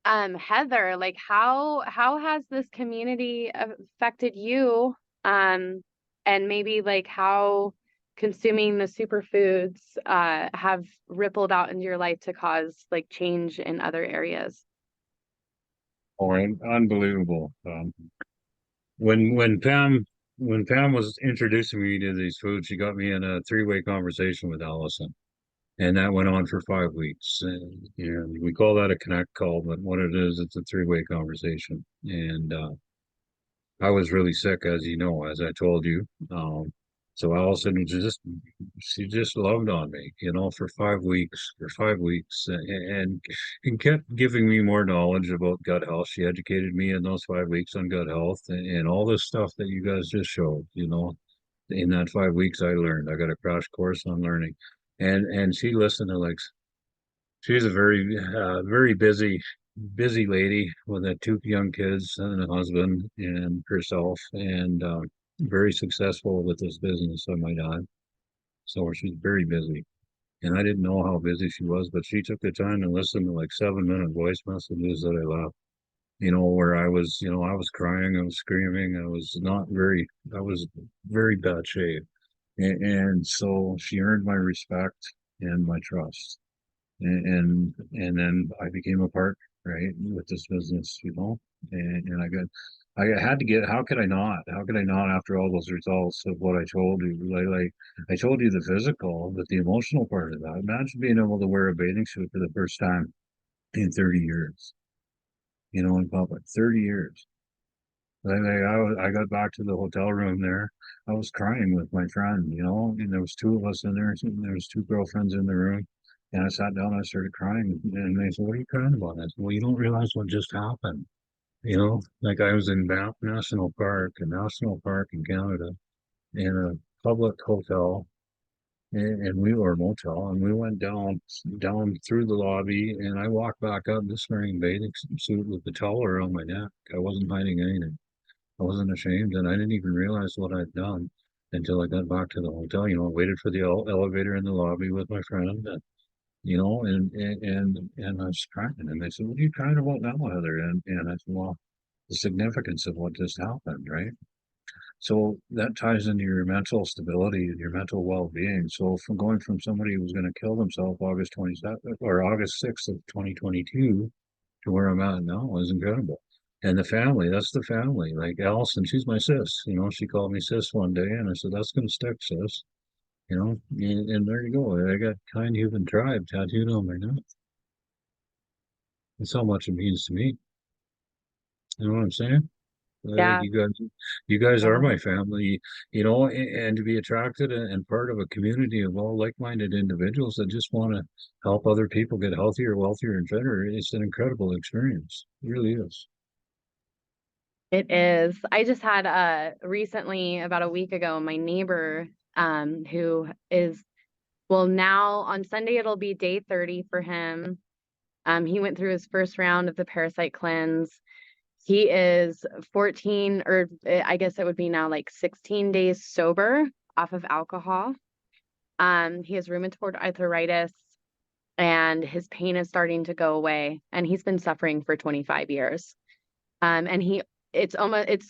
Heather, like how has this community affected you? And maybe like how consuming the superfoods have rippled out into your life to cause like change in other areas. Oh, unbelievable. When Pam was introducing me to these foods, she got me in a three-way conversation with Allison. And that went on for 5 weeks. And we call that a connect call, but what it is, it's a three-way conversation. And I was really sick, as you know, as I told you. So Allison she just loved on me, for 5 weeks, and kept giving me more knowledge about gut health. She educated me in those 5 weeks on gut health and all this stuff that you guys just showed, in that 5 weeks I learned. I got a crash course on learning. And she listened to like she's a very busy lady with two young kids and a husband and herself, and very successful with this business, I might add. So she's very busy. And I didn't know how busy she was, but she took the time to listen to like 7-minute voice messages that I left, where I was crying, I was screaming, I was very bad shape. And so she earned my respect and my trust. And then I became a partner, right, with this business, and I had to get, how could I not? How could I not after all those results of what I told you? Like I told you the physical, but the emotional part of that. Imagine being able to wear a bathing suit for the first time in 30 years, in public, 30 years. I got back to the hotel room there. I was crying with my friend, and there was two of us in there. And there was two girlfriends in the room. And I sat down, I started crying. And they said, "What are you crying about?" I said, "Well, you don't realize what just happened." Like I was in Banff National Park, a national park in Canada, in a public hotel, and we were a motel, and we went down through the lobby, and I walked back up just wearing a bathing suit with the towel around my neck. I wasn't hiding anything. I wasn't ashamed, and I didn't even realize what I'd done until I got back to the hotel. Waited for the elevator in the lobby with my friend, and I was crying. And they said, "What are you crying about now, Heather?" And I said, "Well, the significance of what just happened, right?" So that ties into your mental stability and your mental well-being. So from somebody who was going to kill themselves August 27th or August 6th of 2022 to where I'm at now is incredible. And the family, that's the family. Like Allison, she's my sis. She called me sis one day, and I said, "That's gonna stick, sis." And there you go. I got Kind Human Tribe tattooed on my neck. That's how much it means to me. You know what I'm saying? Yeah. You guys are my family, and to be attracted and part of a community of all like-minded individuals that just want to help other people get healthier, wealthier, and fitter. It's an incredible experience. It really is. It is. I just had recently, about a week ago, my neighbor who is, well, now on Sunday it'll be day 30 for him. He went through his first round of the parasite cleanse. He is 14, or I guess it would be now like 16 days sober off of alcohol. He has rheumatoid arthritis, and his pain is starting to go away, and he's been suffering for 25 years. And it's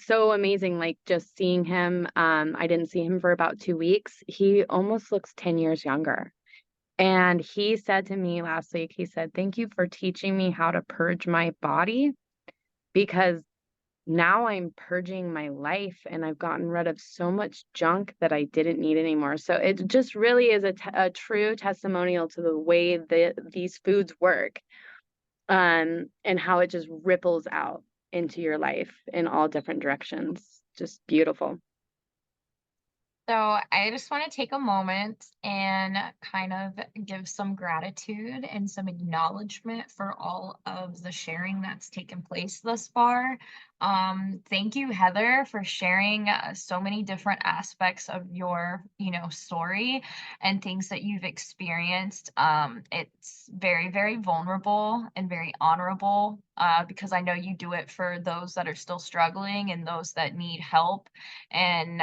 so amazing, like just seeing him. I didn't see him for about 2 weeks. He almost looks 10 years younger. And he said to me last week, he said, "Thank you for teaching me how to purge my body, because now I'm purging my life and I've gotten rid of so much junk that I didn't need anymore. So it just really is a true testimonial to the way that these foods work, and how it just ripples out into your life in all different directions. Just beautiful. So I just want to take a moment and kind of give some gratitude and some acknowledgement for all of the sharing that's taken place thus far. Thank you, Heather, for sharing so many different aspects of your, story and things that you've experienced. It's very, very vulnerable and very honorable, because I know you do it for those that are still struggling and those that need help and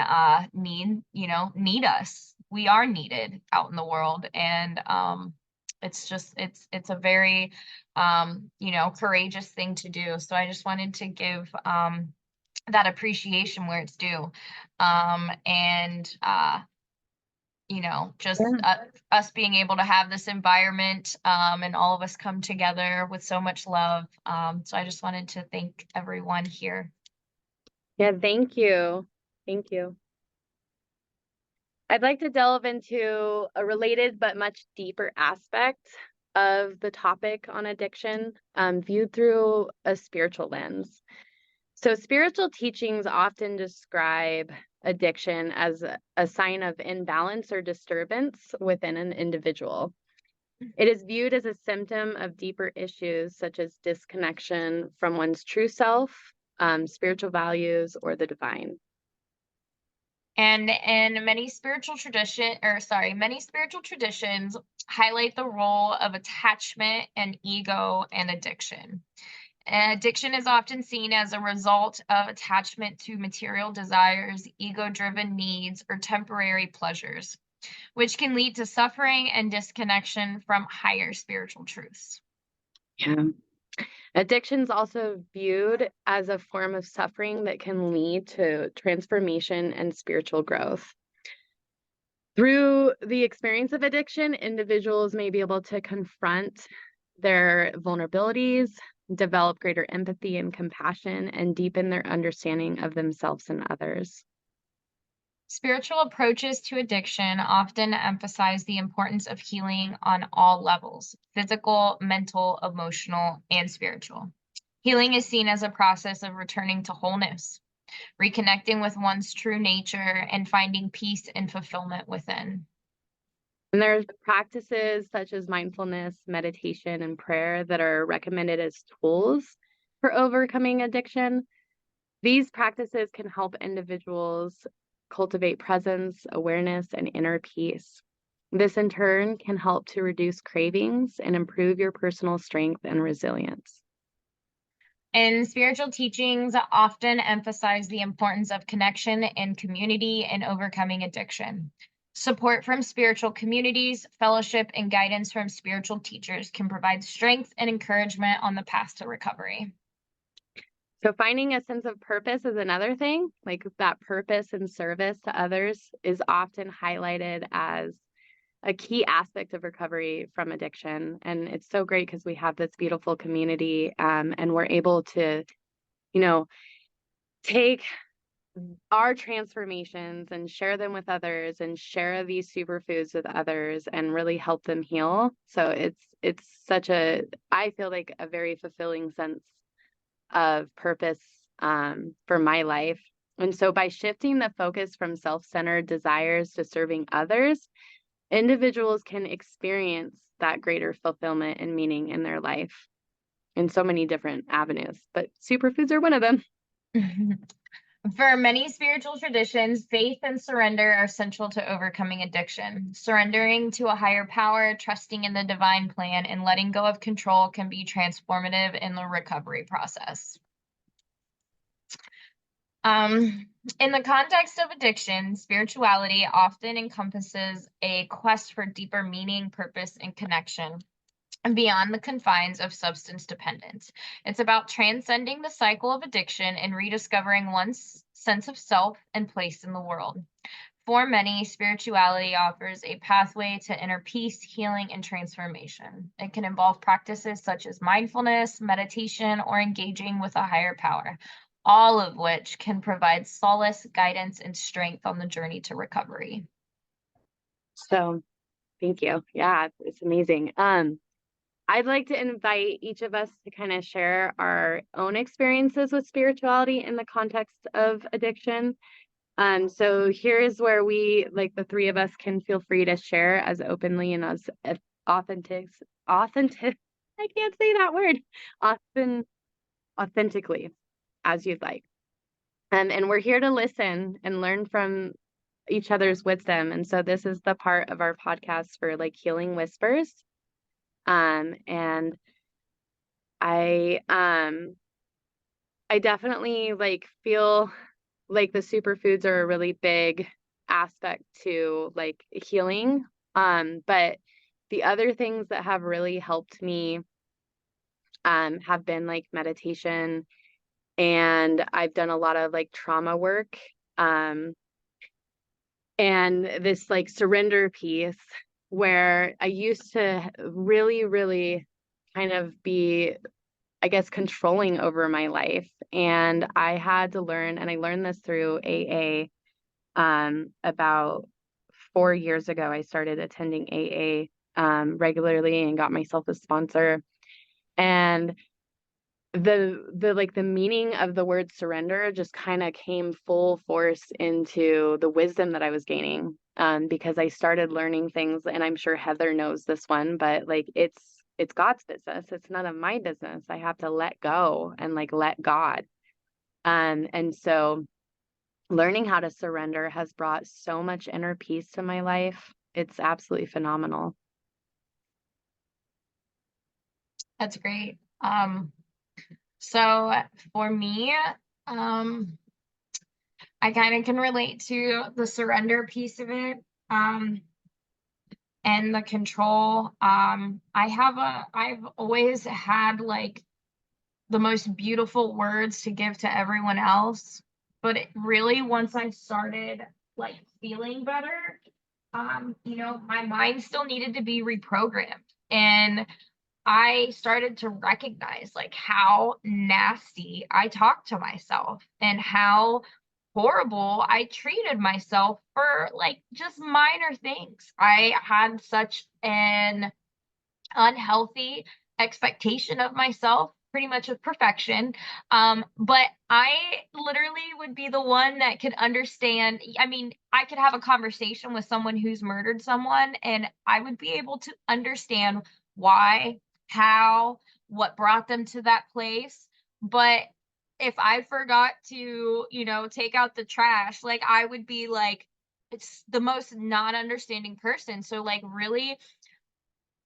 need us. We are needed out in the world, and it's a very courageous thing to do. So I just wanted to give that appreciation where it's due, and just us being able to have this environment, and all of us come together with so much love. So I just wanted to thank everyone here. Yeah, thank you. Thank you. I'd like to delve into a related but much deeper aspect of the topic on addiction, viewed through a spiritual lens. So spiritual teachings often describe addiction as a sign of imbalance or disturbance within an individual. It is viewed as a symptom of deeper issues such as disconnection from one's true self, spiritual values, or the divine. And in many spiritual traditions highlight the role of attachment and ego and addiction. And addiction is often seen as a result of attachment to material desires, ego-driven needs, or temporary pleasures, which can lead to suffering and disconnection from higher spiritual truths. Yeah. Addiction is also viewed as a form of suffering that can lead to transformation and spiritual growth. Through the experience of addiction, individuals may be able to confront their vulnerabilities, develop greater empathy and compassion, and deepen their understanding of themselves and others. Spiritual approaches to addiction often emphasize the importance of healing on all levels: physical, mental, emotional, and spiritual. Healing is seen as a process of returning to wholeness, reconnecting with one's true nature, and finding peace and fulfillment within. And there's practices such as mindfulness, meditation, and prayer that are recommended as tools for overcoming addiction. These practices can help individuals cultivate presence, awareness, and inner peace. This in turn can help to reduce cravings and improve your personal strength and resilience. And spiritual teachings often emphasize the importance of connection and community in overcoming addiction. Support from spiritual communities, fellowship, and guidance from spiritual teachers can provide strength and encouragement on the path to recovery. So finding a sense of purpose is another thing. Like that purpose and service to others is often highlighted as a key aspect of recovery from addiction. And it's so great because we have this beautiful community, and we're able to, take our transformations and share them with others and share these superfoods with others and really help them heal. So it's such I feel like a very fulfilling sense of purpose, for my life. And so by shifting the focus from self-centered desires to serving others, individuals can experience that greater fulfillment and meaning in their life in so many different avenues, but superfoods are one of them. For many spiritual traditions, faith and surrender are central to overcoming addiction. Surrendering to a higher power, trusting in the divine plan, and letting go of control can be transformative in the recovery process. In the context of addiction, spirituality often encompasses a quest for deeper meaning, purpose, and connection beyond the confines of substance dependence. It's about transcending the cycle of addiction and rediscovering one's sense of self and place in the world. For many, spirituality offers a pathway to inner peace, healing, and transformation. It can involve practices such as mindfulness, meditation, or engaging with a higher power, all of which can provide solace, guidance, and strength on the journey to recovery. So thank you. Yeah, it's amazing. I'd like to invite each of us to kind of share our own experiences with spirituality in the context of addiction. So here is where we, like the three of us, can feel free to share as openly and as authentic, I can't say that word, authentically as you'd like. And we're here to listen and learn from each other's wisdom. And so this is the part of our podcast for like healing whispers. And I definitely like feel like the superfoods are a really big aspect to like healing. But the other things that have really helped me have been like meditation, and I've done a lot of like trauma work. And this like surrender piece where I used to really, really kind of be, I guess, controlling over my life. And I had to learn, and I learned this through AA. About 4 years ago, I started attending AA regularly and got myself a sponsor. And the meaning of the word surrender just kind of came full force into the wisdom that I was gaining, because I started learning things, and I'm sure Heather knows this one, but like it's God's business. It's none of my business. I have to let go and like let God. And so learning how to surrender has brought so much inner peace to my life. It's absolutely phenomenal. That's great. So for me, I kind of can relate to the surrender piece of it, and the control. I've always had like the most beautiful words to give to everyone else, but it really, once I started like feeling better, my mind still needed to be reprogrammed. And I started to recognize like how nasty I talked to myself and how horrible I treated myself for like just minor things. I had such an unhealthy expectation of myself, pretty much of perfection. But I literally would be the one that could understand. I mean, I could have a conversation with someone who's murdered someone, and I would be able to understand why, how, what brought them to that place. But if I forgot to, take out the trash, like I would be like, it's the most non-understanding person. So like really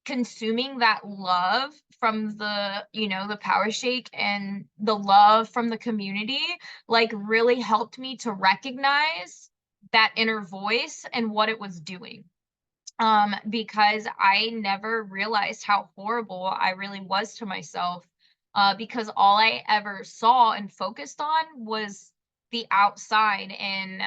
consuming that love from the power shake and the love from the community like really helped me to recognize that inner voice and what it was doing, because I never realized how horrible I really was to myself, because all I ever saw and focused on was the outside. And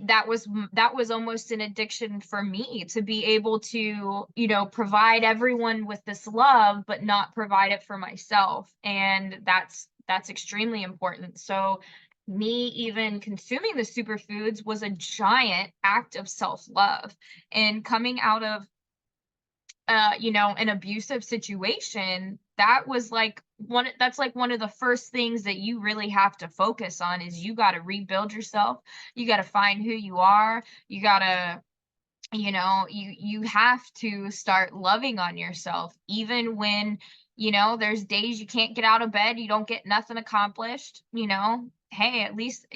that was almost an addiction for me, to be able to provide everyone with this love but not provide it for myself. And that's extremely important. So me even consuming the superfoods was a giant act of self-love. And coming out of an abusive situation, that's like one of the first things that you really have to focus on. Is you got to rebuild yourself. You got to find who you are. You got to, you have to start loving on yourself, even when, there's days you can't get out of bed, you don't get nothing accomplished, hey, at least,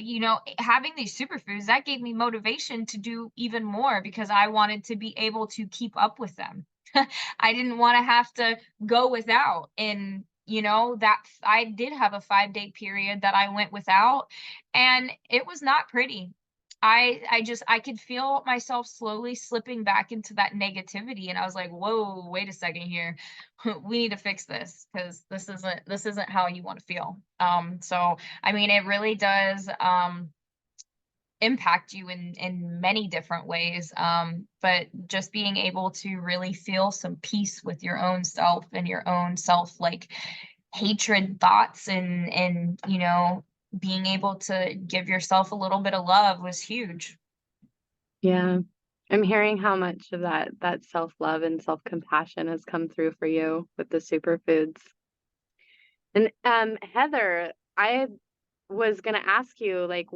having these superfoods, that gave me motivation to do even more, because I wanted to be able to keep up with them. I didn't want to have to go without. And that I did have a 5-day period that I went without, and it was not pretty. I could feel myself slowly slipping back into that negativity, and I was like, whoa, wait a second here. We need to fix this, because this isn't how you want to feel. So I mean, it really does impact you in many different ways, but just being able to really feel some peace with your own self and your own self like hatred thoughts, and you know, being able to give yourself a little bit of love was huge. Yeah. I'm hearing how much of that self-love and self-compassion has come through for you with the superfoods. And Heather, I was gonna ask you like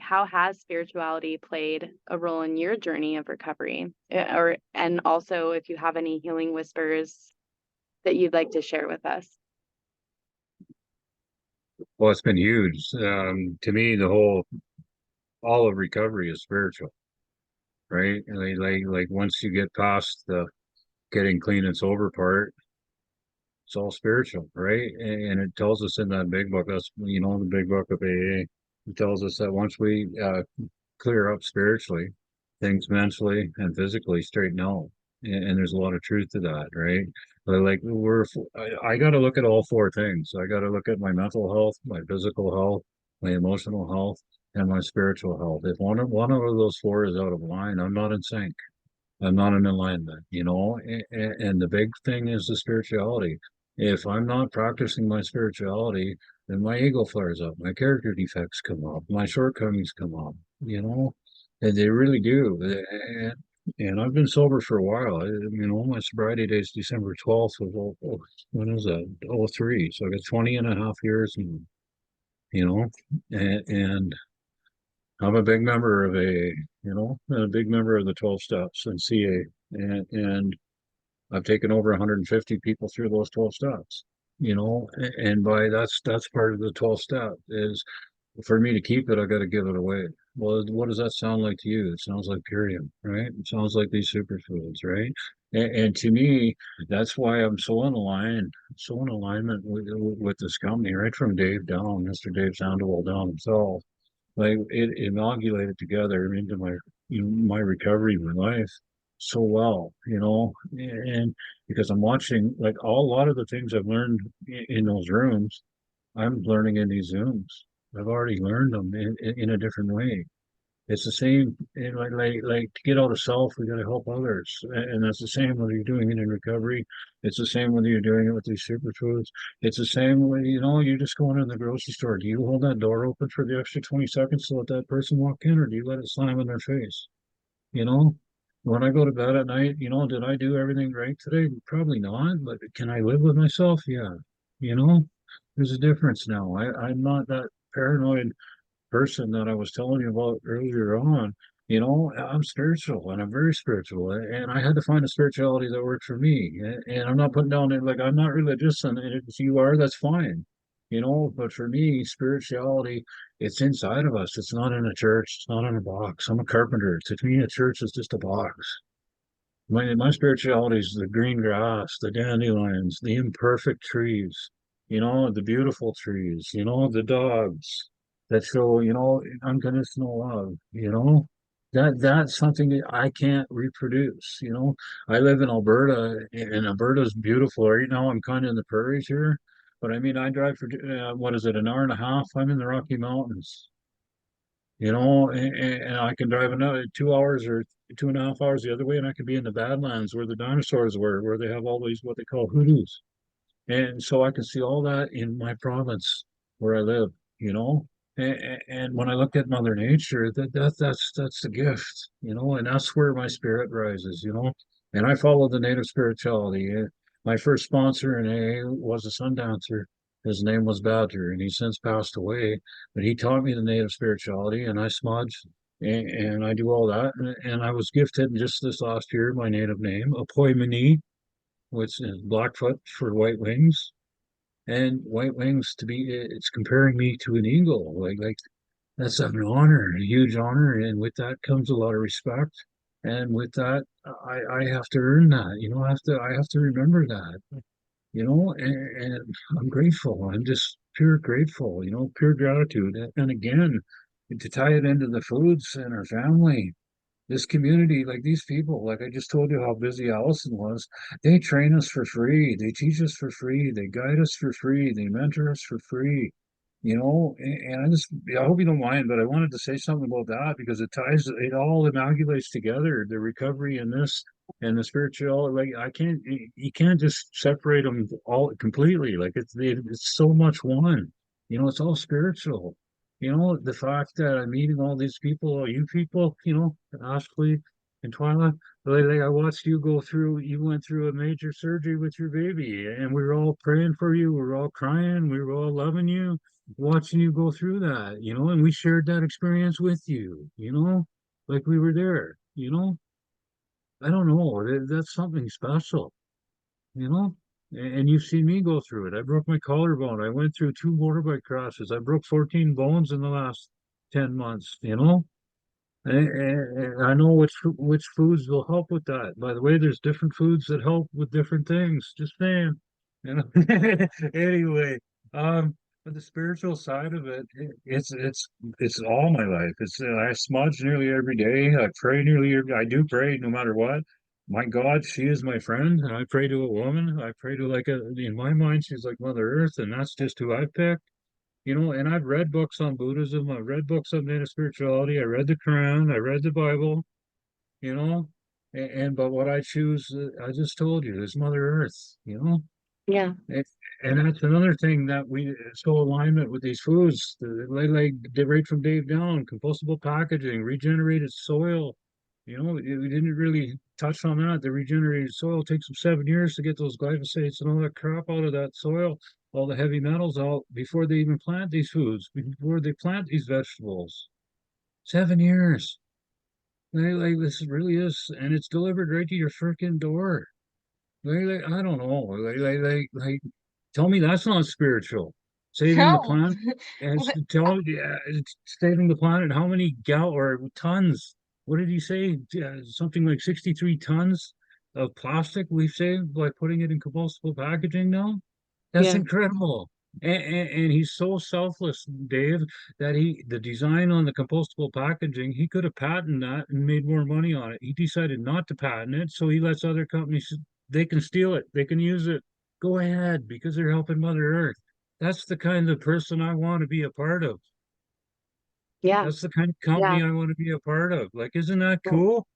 how has spirituality played a role in your journey of recovery? Or and also if you have any healing whispers that you'd like to share with us. Well, it's been huge. To me, all of recovery is spiritual, right? Like once you get past the getting clean and sober part, it's all spiritual, right? And it tells us in that big book, that's, the big book of AA, it tells us that once we clear up spiritually, things mentally and physically straighten out. And there's a lot of truth to that, right? But like I got to look at all four things. I got to look at my mental health, my physical health, my emotional health, and my spiritual health. If one of those four is out of line, I'm not in sync. I'm not in alignment, and the big thing is the spirituality. If I'm not practicing my spirituality, then my ego flares up, my character defects come up, my shortcomings come up, and they really do. And I've been sober for a while. My sobriety date is December 12th of, when is that? Oh, 03. So I got 20 and a half years, and, you know, and I'm a big member of a big member of the 12 steps and CA, and I've taken over 150 people through those 12 steps, and by that's part of the 12 step is for me to keep it, I got to give it away. Well, what does that sound like to you? It sounds like Purium, right? It sounds like these superfoods, right? And to me, that's why I'm so in alignment with this company, right from Dave down, Mr. Dave Sandoval down himself. Like it inoculated together into my recovery, my life so well, and because I'm watching like a lot of the things I've learned in those rooms, I'm learning in these Zooms. I've already learned them in a different way. It's the same, like to get out of self, we got to help others, and that's the same whether you're doing it in recovery. It's the same whether you're doing it with these superfoods. It's the same way, you're just going in the grocery store. Do you hold that door open for the extra 20 seconds to let that person walk in, or do you let it slam in their face? You know, when I go to bed at night, did I do everything right today? Probably not, but can I live with myself? Yeah. You know, there's a difference now. I'm not that paranoid person that I was telling you about earlier on. I'm spiritual and I'm very spiritual, and I had to find a spirituality that worked for me. And I'm not putting down it like I'm not religious, and if you are, that's fine. But for me, spirituality, it's inside of us. It's not in a church. It's not in a box. I'm a carpenter. To me, a church is just a box. My spirituality is the green grass, the dandelions, the imperfect trees, the beautiful trees, the dogs that show, unconditional love, that's something that I can't reproduce, I live in Alberta, and Alberta's beautiful. Right now I'm kind of in the prairies here, but I mean, I drive for, what is it, an hour and a half? I'm in the Rocky Mountains, and I can drive another 2 hours or 2.5 hours the other way, and I could be in the Badlands where the dinosaurs were, where they have all these what they call hoodoos. And so I can see all that in my province where I live, And when I look at Mother Nature, that's the gift, and that's where my spirit rises, And I follow the native spirituality. My first sponsor in AA was a sundancer. His name was Badger, and he's since passed away. But he taught me the native spirituality, and I smudge and I do all that. And I was gifted just this last year my native name, Apoimini, which is Blackfoot for white wings. And white wings it's comparing me to an eagle. Like that's an honor, a huge honor. And with that comes a lot of respect. And with that, I have to earn that. I have to remember that. And I'm grateful. I'm just pure grateful. Pure gratitude. And again, to tie it into the foods and our family, this community, like these people, like I just told you how busy Allison was, they train us for free. They teach us for free. They guide us for free. They mentor us for free. I hope you don't mind, but I wanted to say something about that because it all amalgamates together, the recovery and this and the spiritual. Like you can't just separate them all completely. Like it's so much one. It's all spiritual. The fact that I'm meeting all these people, all you people, Ashley and Twyla, like I watched you went through a major surgery with your baby, and we were all praying for you. We were all crying. We were all loving you, watching you go through that, and we shared that experience with you, like we were there. I don't know, that's something special, you know, and you've seen me go through it. I broke my collarbone. I went through 2 motorbike crashes. I broke 14 bones in the last 10 months. And I know which foods will help with that. By the way, there's different foods that help with different things. Just saying, you know. Anyway, but the spiritual side of it's all my life. I smudge nearly every day. I pray I do pray no matter what. My God, she is my friend, and I pray to a woman. I pray to in my mind, she's like Mother Earth, and that's just who I picked. And I've read books on Buddhism, I've read books on native spirituality, I read the Quran, I read the Bible, you know, but what I choose, I just told you, is Mother Earth. Yeah. And, and that's another thing that we so alignment with these foods, right from Dave down, compostable packaging, regenerated soil. We didn't really touch on that. The regenerated soil takes them 7 years to get those glyphosates and all that crap out of that soil, all the heavy metals out before they even plant these foods, before they plant these vegetables. 7 years. Like this really is, and it's delivered right to your freaking door. I don't know. Tell me that's not spiritual. Saving the No. planet and it's saving the planet. How many or tons? What did he say? Something like 63 tons of plastic we've saved by putting it in compostable packaging now. That's Yeah. incredible. And he's so selfless, Dave, that the design on the compostable packaging, he could have patented that and made more money on it. He decided not to patent it, so he lets other companies, they can steal it, they can use it. Go ahead, because they're helping Mother Earth. That's the kind of person I want to be a part of. Yeah. That's the kind of Yeah. company I want to be a part of. Like, isn't that Yeah. cool?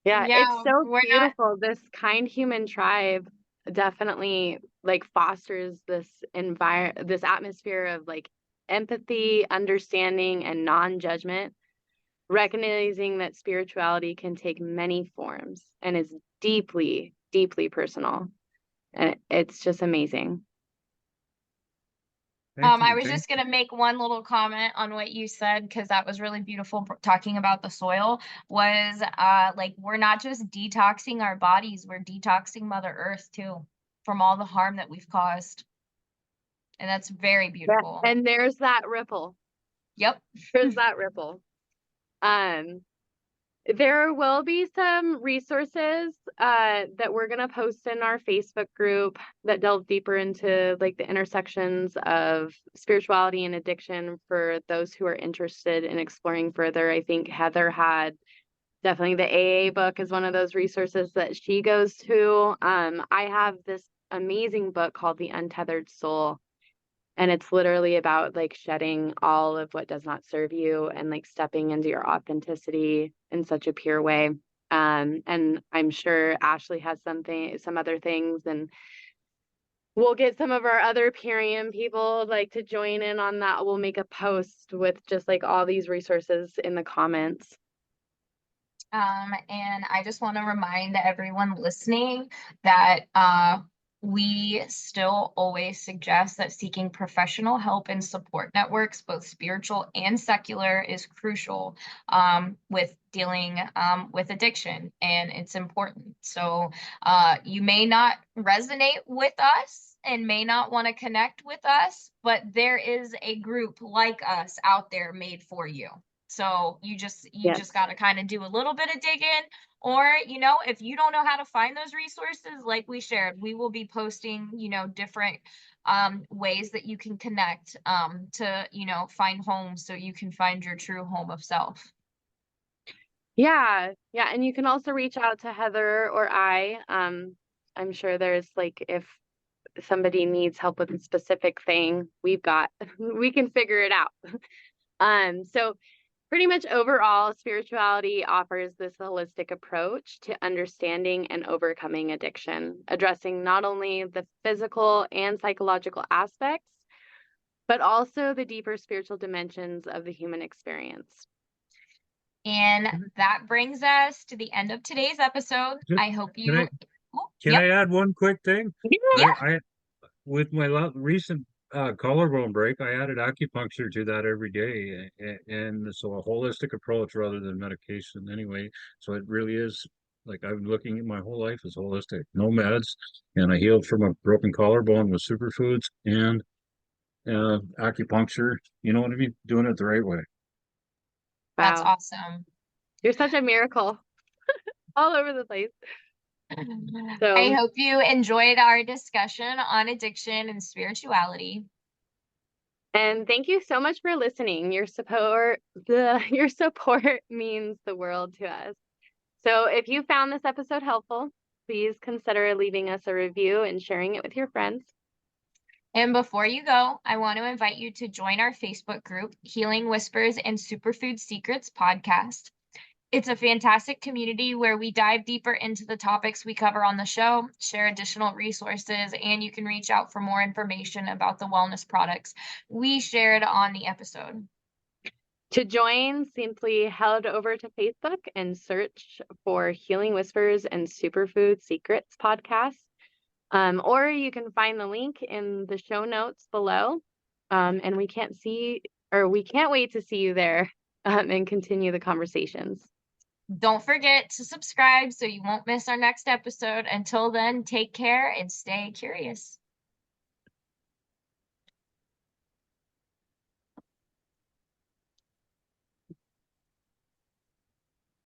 Yeah, it's Yeah, so we're not. beautiful. This kind human tribe definitely like fosters this atmosphere of like empathy, understanding, and non-judgment, recognizing that spirituality can take many forms and is deeply, deeply personal. And it's just amazing. Thank I you. was just gonna make one little comment on what you said because that was really beautiful. Talking about the soil was like we're not just detoxing our bodies, we're detoxing Mother Earth too from all the harm that we've caused, and that's very Yeah. beautiful. And there's that ripple. Yep. There's that ripple. Um, There will be some resources that we're going to post in our Facebook group that delve deeper into like the intersections of spirituality and addiction for those who are interested in exploring further. I think Heather had definitely the AA book is one of those resources that she goes to. I have this amazing book called The Untethered Soul, and it's literally about like shedding all of what does not serve you and like stepping into your authenticity in such a pure way. And I'm sure Ashley has some other things, and we'll get some of our other Purium people like to join in on that. We'll make a post with just like all these resources in the comments. And I just want to remind everyone listening that we still always suggest that seeking professional help and support networks, both spiritual and secular, is crucial with dealing with addiction, and it's important. So you may not resonate with us and may not want to connect with us, but there is a group like us out there made for you. So you just got to kind of do a little bit of digging, or if you don't know how to find those resources, like we shared, we will be posting different ways that you can connect to find homes so you can find your true home of self. Yeah, and you can also reach out to Heather or I. I'm sure there's like if somebody needs help with a specific thing, we can figure it out. So pretty much overall, spirituality offers this holistic approach to understanding and overcoming addiction, addressing not only the physical and psychological aspects, but also the deeper spiritual dimensions of the human experience. And that brings us to the end of today's episode. I hope you. Can I add one quick thing? Yeah. I with my recent collarbone break, I added acupuncture to that every day, and so a holistic approach rather than medication. Anyway, so it really is like I'm looking at my whole life as holistic, no meds, and I healed from a broken collarbone with superfoods and acupuncture. You know what I mean? Doing it the right way. That's Wow. awesome. You're such a miracle. All over the place. So I hope you enjoyed our discussion on addiction and spirituality. And thank you so much for listening. Your support means the world to us. So if you found this episode helpful, please consider leaving us a review and sharing it with your friends. And before you go, I want to invite you to join our Facebook group, Healing Whispers and Superfood Secrets Podcast. It's a fantastic community where we dive deeper into the topics we cover on the show, share additional resources, and you can reach out for more information about the wellness products we shared on the episode. To join, simply head over to Facebook and search for Healing Whispers and Superfood Secrets Podcast. Or you can find the link in the show notes below. And we can't wait to see you there and continue the conversations. Don't forget to subscribe so you won't miss our next episode. Until then, take care and stay curious.